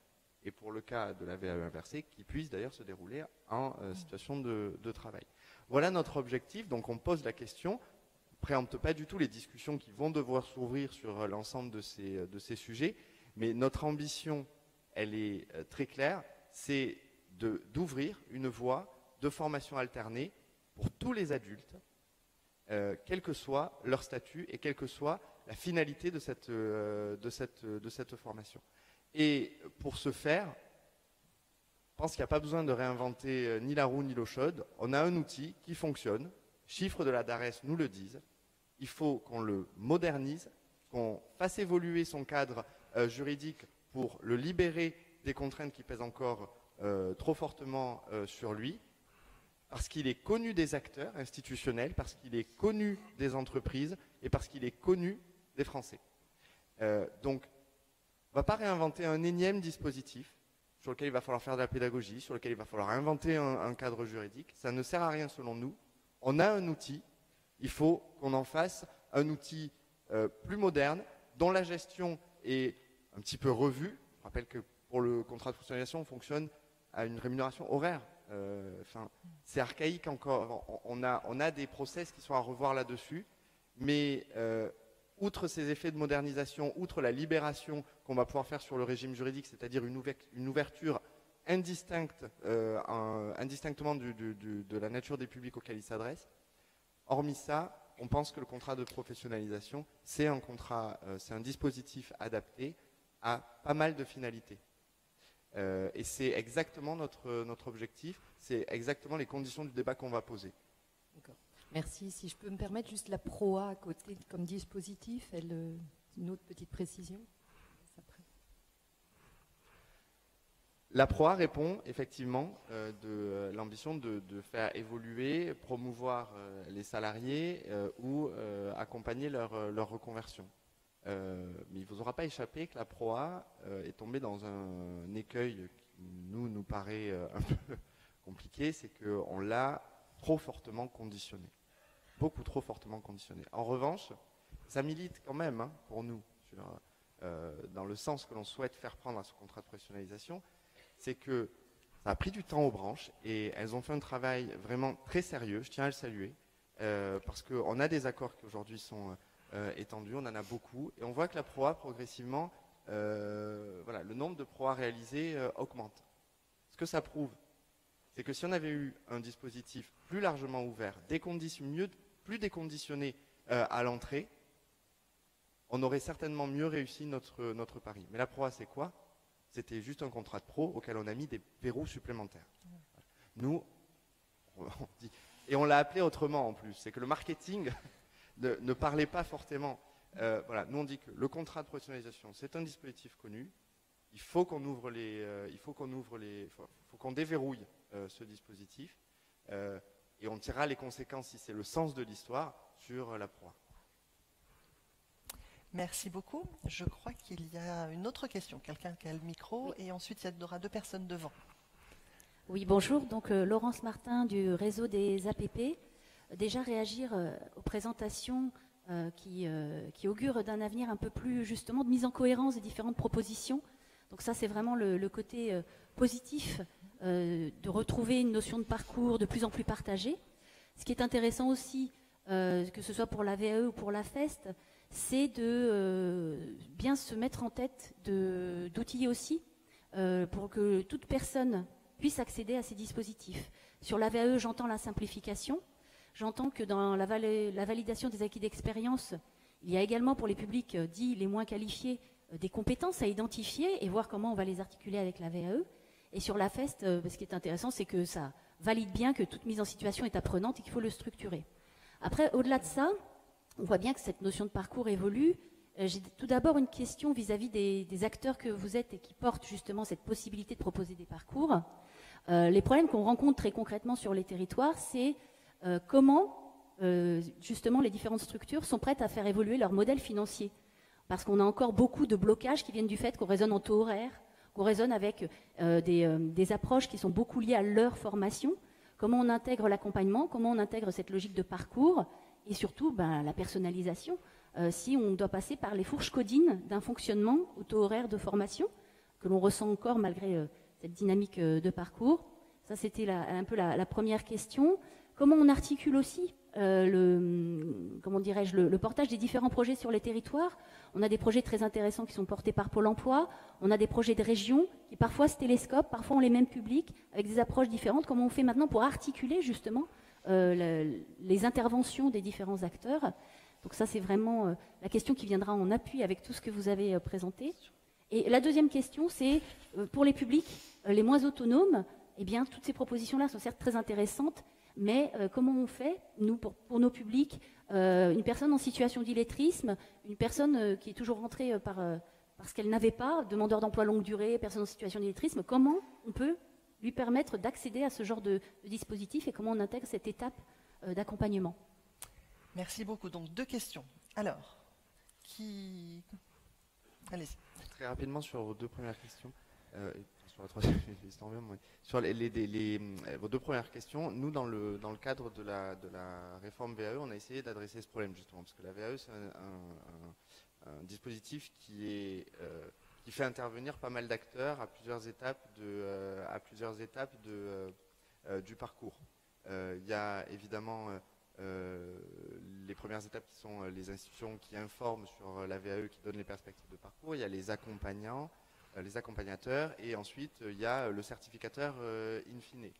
Et pour le cas de la VAE inversée, qui puisse d'ailleurs se dérouler en situation de travail. Voilà notre objectif. Donc on pose la question, on ne préempte pas du tout les discussions qui vont devoir s'ouvrir sur l'ensemble de ces sujets, mais notre ambition, elle est très claire, c'est d'ouvrir une voie de formation alternée pour tous les adultes, quel que soit leur statut et quelle que soit la finalité de cette formation. Et pour ce faire, je pense qu'il n'y a pas besoin de réinventer ni la roue ni l'eau chaude. On a un outil qui fonctionne, chiffres de la DARES nous le disent, il faut qu'on le modernise, qu'on fasse évoluer son cadre juridique pour le libérer des contraintes qui pèsent encore trop fortement sur lui, parce qu'il est connu des acteurs institutionnels, parce qu'il est connu des entreprises et parce qu'il est connu des Français. Donc, on ne va pas réinventer un énième dispositif sur lequel il va falloir faire de la pédagogie, sur lequel il va falloir inventer un cadre juridique. Ça ne sert à rien selon nous. On a un outil, il faut qu'on en fasse un outil plus moderne, dont la gestion est un petit peu revue. Je rappelle que pour le contrat de professionnalisation, on fonctionne à une rémunération horaire. C'est archaïque encore. On a des process qui sont à revoir là-dessus, mais outre ces effets de modernisation, outre la libération qu'on va pouvoir faire sur le régime juridique, c'est-à-dire une ouverture indistinctement de la nature des publics auxquels il s'adresse. Hormis ça, on pense que le contrat de professionnalisation, c'est un dispositif adapté à pas mal de finalités. Et c'est exactement notre objectif, c'est exactement les conditions du débat qu'on va poser. D'accord. Merci. Si je peux me permettre, juste la PROA à côté comme dispositif, une autre petite précision. La PROA répond effectivement de l'ambition de faire évoluer, promouvoir les salariés ou accompagner leur reconversion. Mais il ne vous aura pas échappé que la PROA est tombée dans un écueil qui nous paraît un peu compliqué, c'est qu'on l'a trop fortement conditionné, beaucoup trop fortement conditionné. En revanche, ça milite quand même pour nous, dans le sens que l'on souhaite faire prendre à ce contrat de professionnalisation, c'est que ça a pris du temps aux branches et elles ont fait un travail vraiment très sérieux, je tiens à le saluer, parce qu'on a des accords qui aujourd'hui sont étendus, on en a beaucoup, et on voit que la PROA progressivement, le nombre de PROA réalisés augmente. Ce que ça prouve, c'est que si on avait eu un dispositif plus largement ouvert, plus déconditionné à l'entrée, on aurait certainement mieux réussi notre pari. Mais la PROA, c'est quoi ? C'était juste un contrat de pro auquel on a mis des verrous supplémentaires. Nous, on dit, et on l'a appelé autrement en plus, c'est que le marketing ne parlait pas fortement. Nous on dit que le contrat de professionnalisation, c'est un dispositif connu. Il faut qu'on qu'on déverrouille ce dispositif et on tirera les conséquences, si c'est le sens de l'histoire, sur la proie. Merci beaucoup. Je crois qu'il y a une autre question. Quelqu'un qui a le micro et ensuite il y aura 2 personnes devant. Oui, bonjour. Donc Laurence Martin du réseau des APP. Déjà réagir aux présentations qui augurent d'un avenir un peu plus justement de mise en cohérence des différentes propositions. Donc ça c'est vraiment le côté positif de retrouver une notion de parcours de plus en plus partagée. Ce qui est intéressant aussi, que ce soit pour la VAE ou pour la FEST, c'est de bien se mettre en tête d'outiller aussi pour que toute personne puisse accéder à ces dispositifs. Sur la VAE, j'entends la simplification. J'entends que dans la validation des acquis d'expérience, il y a également pour les publics dits les moins qualifiés des compétences à identifier et voir comment on va les articuler avec la VAE. Et sur la FEST, ce qui est intéressant, c'est que ça valide bien que toute mise en situation est apprenante et qu'il faut le structurer. Après, au-delà de ça, on voit bien que cette notion de parcours évolue. J'ai tout d'abord une question vis-à-vis des acteurs que vous êtes et qui portent justement cette possibilité de proposer des parcours. Les problèmes qu'on rencontre très concrètement sur les territoires, c'est comment justement les différentes structures sont prêtes à faire évoluer leur modèle financier. Parce qu'on a encore beaucoup de blocages qui viennent du fait qu'on raisonne en taux horaire, qu'on raisonne avec des approches qui sont beaucoup liées à leur formation. Comment on intègre l'accompagnement, comment on intègre cette logique de parcours et surtout la personnalisation. Si on doit passer par les fourches codines d'un fonctionnement au taux horaire de formation, que l'on ressent encore malgré cette dynamique de parcours. Ça, c'était un peu la première question. Comment on articule aussi le portage des différents projets sur les territoires. On a des projets très intéressants qui sont portés par Pôle emploi. On a des projets de région qui parfois se télescopent, parfois ont les mêmes publics, avec des approches différentes. Comment on fait maintenant pour articuler justement les interventions des différents acteurs. Donc ça, c'est vraiment la question qui viendra en appui avec tout ce que vous avez présenté. Et la deuxième question, c'est pour les publics les moins autonomes, eh bien, toutes ces propositions-là sont certes très intéressantes, mais comment on fait, nous, pour nos publics, une personne en situation d'illettrisme, une personne qui est toujours rentrée parce qu'elle n'avait pas, demandeur d'emploi longue durée, personne en situation d'illettrisme, comment on peut lui permettre d'accéder à ce genre de dispositif et comment on intègre cette étape d'accompagnement? Merci beaucoup. Donc 2 questions. Alors, allez-y. Très rapidement sur vos 2 premières questions. Sur la troisième, sur vos 2 premières questions, nous dans le cadre de la réforme VAE, on a essayé d'adresser ce problème justement, parce que la VAE c'est un dispositif qui fait intervenir pas mal d'acteurs à plusieurs étapes du parcours. Il y a évidemment les premières étapes qui sont les institutions qui informent sur la VAE, qui donnent les perspectives de parcours. Il y a les accompagnants. les accompagnateurs, et ensuite il y a le certificateur in fine.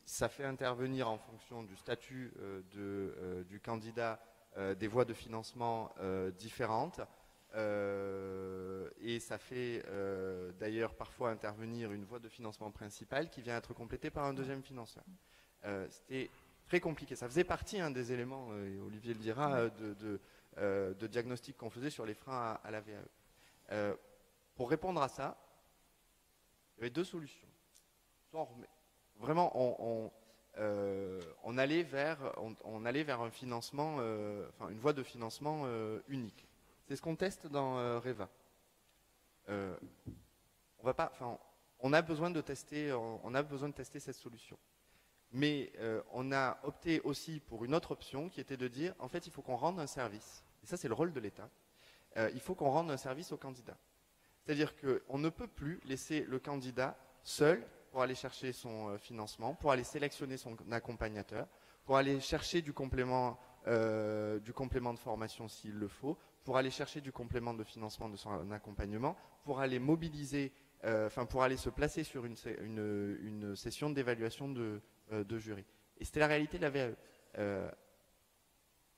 Ça fait intervenir en fonction du statut du candidat des voies de financement différentes, et ça fait d'ailleurs parfois intervenir une voie de financement principale qui vient être complétée par un deuxième financeur. C'était très compliqué, ça faisait partie des éléments, et Olivier le dira, de diagnostic qu'on faisait sur les freins à la VAE. Pour répondre à ça, il y avait deux solutions. Soit vraiment, on allait vers un financement, une voie de financement unique. C'est ce qu'on teste dans REVA. On a besoin de tester cette solution. Mais on a opté aussi pour une autre option qui était de dire, en fait, il faut qu'on rende un service. Et ça, c'est le rôle de l'État. Il faut qu'on rende un service au candidat. C'est-à-dire qu'on ne peut plus laisser le candidat seul pour aller chercher son financement, pour aller sélectionner son accompagnateur, pour aller chercher du complément de formation s'il le faut, pour aller chercher du complément de financement de son accompagnement, pour aller mobiliser, pour aller se placer sur une session d'évaluation de jury. Et c'était la réalité de la VAE.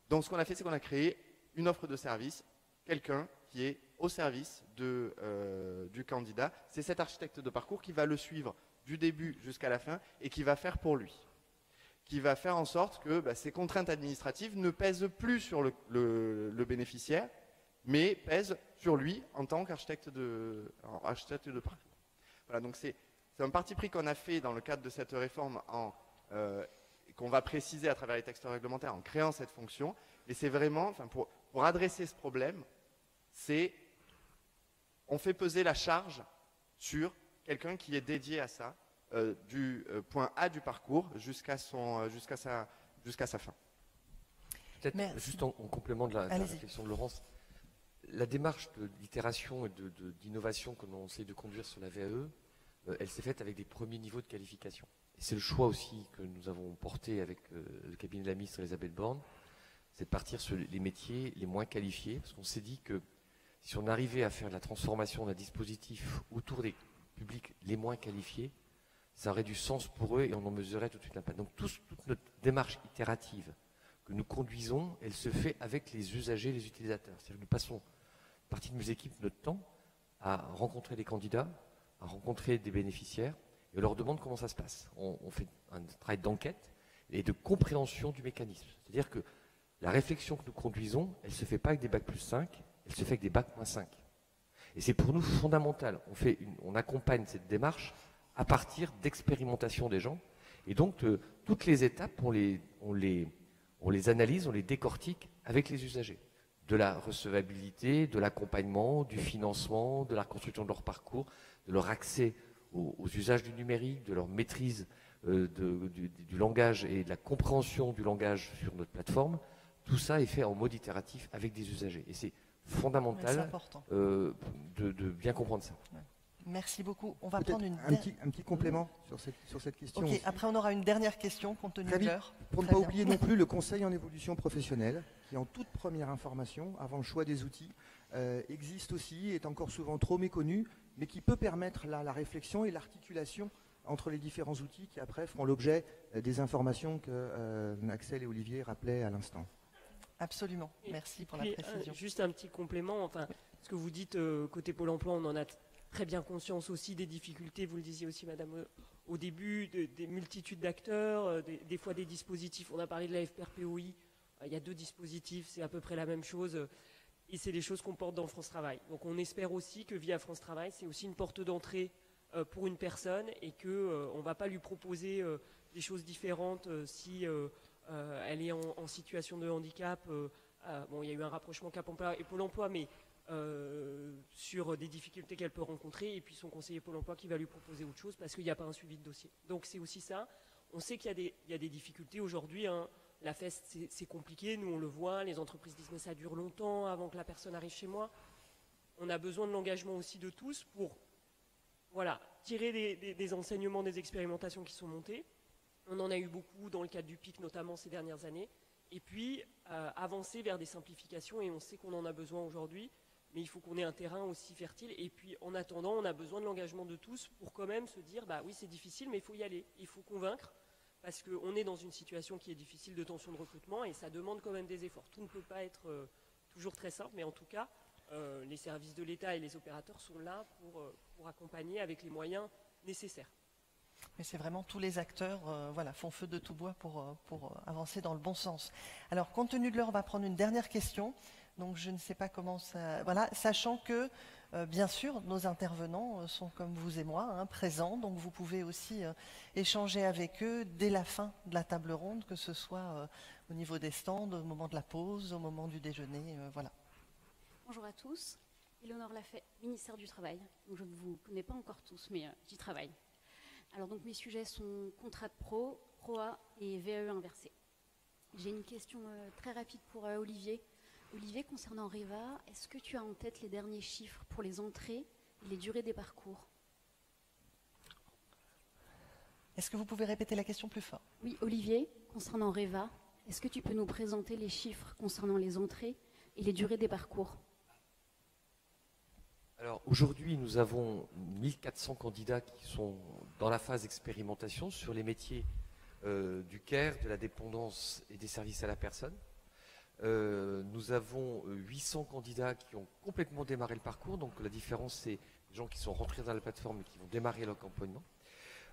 Donc ce qu'on a fait, c'est qu'on a créé une offre de service, quelqu'un qui est au service du candidat. C'est cet architecte de parcours qui va le suivre du début jusqu'à la fin et qui va faire pour lui. Qui va faire en sorte que ces contraintes administratives ne pèsent plus sur le bénéficiaire, mais pèsent sur lui en tant qu'architecte de parcours. Voilà, donc c'est un parti pris qu'on a fait dans le cadre de cette réforme qu'on va préciser à travers les textes réglementaires en créant cette fonction. Et c'est vraiment, pour adresser ce problème, on fait peser la charge sur quelqu'un qui est dédié à ça, du point A du parcours jusqu'à sa fin. Peut-être juste en complément de la réflexion de Laurence, la démarche d'itération et d'innovation que l'on essaie de conduire sur la VAE, elle s'est faite avec des premiers niveaux de qualification. Et c'est le choix aussi que nous avons porté avec le cabinet de la ministre Elisabeth Borne, c'est de partir sur les métiers les moins qualifiés, parce qu'on s'est dit que si on arrivait à faire la transformation d'un dispositif autour des publics les moins qualifiés, ça aurait du sens pour eux et on en mesurait tout de suite l'impact. Donc toute notre démarche itérative que nous conduisons, elle se fait avec les usagers, les utilisateurs. C'est-à-dire que nous passons une partie de nos équipes, notre temps, à rencontrer des candidats, à rencontrer des bénéficiaires, et on leur demande comment ça se passe. On fait un travail d'enquête et de compréhension du mécanisme. C'est-à-dire que la réflexion que nous conduisons, elle ne se fait pas avec des bacs plus 5, elle se fait avec des bacs moins 5. Et c'est pour nous fondamental. On accompagne cette démarche à partir d'expérimentation des gens. Et donc, toutes les étapes, on les analyse, on les décortique avec les usagers. De la recevabilité, de l'accompagnement, du financement, de la construction de leur parcours, de leur accès aux usages du numérique, de leur maîtrise du langage et de la compréhension du langage sur notre plateforme. Tout ça est fait en mode itératif avec des usagers. Et c'est fondamental de bien comprendre ça. Ouais. Merci beaucoup. On va prendre un petit complément sur cette question. Ok, après on aura une dernière question compte tenu de l'heure. Pour ne pas oublier non plus le conseil en évolution professionnelle, qui en toute première information, avant le choix des outils, existe aussi, est encore souvent trop méconnu, mais qui peut permettre la réflexion et l'articulation entre les différents outils qui après feront l'objet des informations que Axel et Olivier rappelaient à l'instant. Absolument, merci pour la précision. Juste un petit complément, ce que vous dites côté Pôle emploi, on en a très bien conscience aussi des difficultés, vous le disiez aussi madame au début, des multitudes d'acteurs, des fois des dispositifs, on a parlé de la FPRPOI, il y a 2 dispositifs, c'est à peu près la même chose, et c'est des choses qu'on porte dans France Travail. Donc on espère aussi que via France Travail, c'est aussi une porte d'entrée pour une personne et qu'on ne va pas lui proposer des choses différentes si elle est en situation de handicap. Il y a eu un rapprochement Cap Emploi et Pôle emploi, mais sur des difficultés qu'elle peut rencontrer, et puis son conseiller Pôle emploi qui va lui proposer autre chose parce qu'il n'y a pas un suivi de dossier. Donc c'est aussi ça. On sait qu'il y a des difficultés aujourd'hui. La FEST, c'est compliqué, nous on le voit, les entreprises disent mais ça dure longtemps avant que la personne arrive chez moi. On a besoin de l'engagement aussi de tous pour tirer des enseignements des expérimentations qui sont montées. On en a eu beaucoup dans le cadre du PIC notamment ces dernières années. Et puis avancer vers des simplifications, et on sait qu'on en a besoin aujourd'hui. mais il faut qu'on ait un terrain aussi fertile. Et puis, en attendant, on a besoin de l'engagement de tous pour quand même se dire, bah oui, c'est difficile, mais il faut y aller. Il faut convaincre, parce qu'on est dans une situation qui est difficile de tension de recrutement, et ça demande quand même des efforts. Tout ne peut pas être toujours très simple, mais en tout cas, les services de l'État et les opérateurs sont là pour accompagner avec les moyens nécessaires. Mais c'est vraiment tous les acteurs voilà, font feu de tout bois pour avancer dans le bon sens. Alors, compte tenu de l'heure, on va prendre une dernière question. Donc, je ne sais pas comment ça... Voilà, sachant que, bien sûr, nos intervenants sont comme vous et moi, hein, présents. Donc, vous pouvez aussi échanger avec eux dès la fin de la table ronde, que ce soit au niveau des stands, au moment de la pause, au moment du déjeuner. Voilà. Bonjour à tous. Éléonore Lafay, ministère du Travail. Donc, je ne vous connais pas encore tous, mais j'y travaille. Alors, donc, mes sujets sont contrat de pro, PROA et VAE inversé. J'ai une question très rapide pour Olivier. Olivier, concernant REVA, est-ce que tu as en tête les derniers chiffres pour les entrées et les durées des parcours? Est-ce que vous pouvez répéter la question plus fort? Oui, Olivier, concernant REVA, est-ce que tu peux nous présenter les chiffres concernant les entrées et les durées des parcours? Alors aujourd'hui, nous avons 1400 candidats qui sont dans la phase d'expérimentation sur les métiers du care, de la dépendance et des services à la personne. Nous avons 800 candidats qui ont complètement démarré le parcours. Donc la différence, c'est les gens qui sont rentrés dans la plateforme et qui vont démarrer leur accompagnement.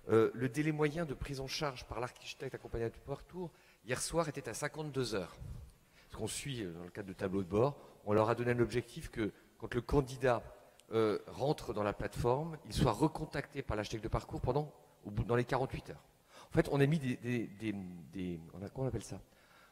Le délai moyen de prise en charge par l'architecte accompagnateur du parcours, hier soir, était à 52 heures. Ce qu'on suit dans le cadre de tableau de bord, on leur a donné un objectif que quand le candidat rentre dans la plateforme, il soit recontacté par l'architecte de parcours dans les 48 heures. En fait, on a mis comment on appelle ça?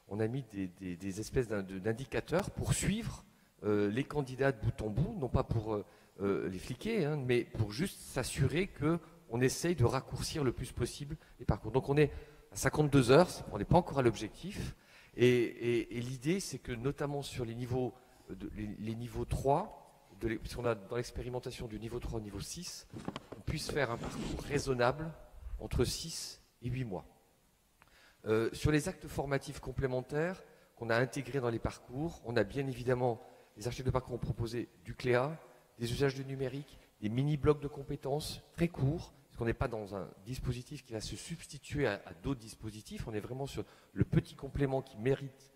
On a mis des espèces d'indicateurs pour suivre les candidats de bout en bout, non pas pour les fliquer, hein, mais pour juste s'assurer qu'on essaye de raccourcir le plus possible les parcours. Donc on est à 52 heures, on n'est pas encore à l'objectif, et l'idée c'est que notamment sur les niveaux 3, puisqu'on a dans l'expérimentation du niveau 3 au niveau 6, on puisse faire un parcours raisonnable entre 6 et 8 mois. Sur les actes formatifs complémentaires qu'on a intégrés dans les parcours, on a bien évidemment, les architectes de parcours ont proposé du CLEA, des usages du numérique, des mini-blocs de compétences très courts, parce qu'on n'est pas dans un dispositif qui va se substituer à d'autres dispositifs, on est vraiment sur le petit complément qui mérite,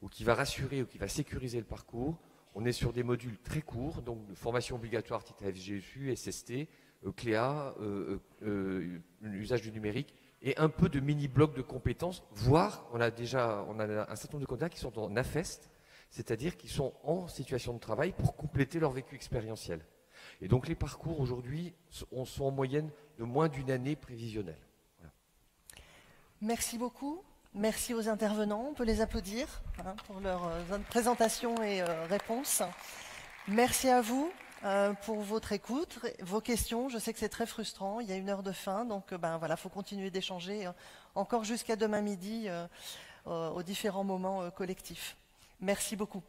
ou qui va rassurer, ou qui va sécuriser le parcours. On est sur des modules très courts, donc de formation obligatoire titre FGSU, SST, CLEA, usage du numérique, et un peu de mini-blocs de compétences, voire on a un certain nombre de candidats qui sont en AFEST, c'est-à-dire qui sont en situation de travail pour compléter leur vécu expérientiel. Et donc les parcours aujourd'hui sont en moyenne de moins d'une année prévisionnelle. Voilà. Merci beaucoup. Merci aux intervenants. On peut les applaudir pour leur présentation et réponses. Merci à vous pour votre écoute, vos questions. Je sais que c'est très frustrant. Il y a 1 heure de fin, donc voilà, faut continuer d'échanger encore jusqu'à demain midi aux différents moments collectifs. Merci beaucoup.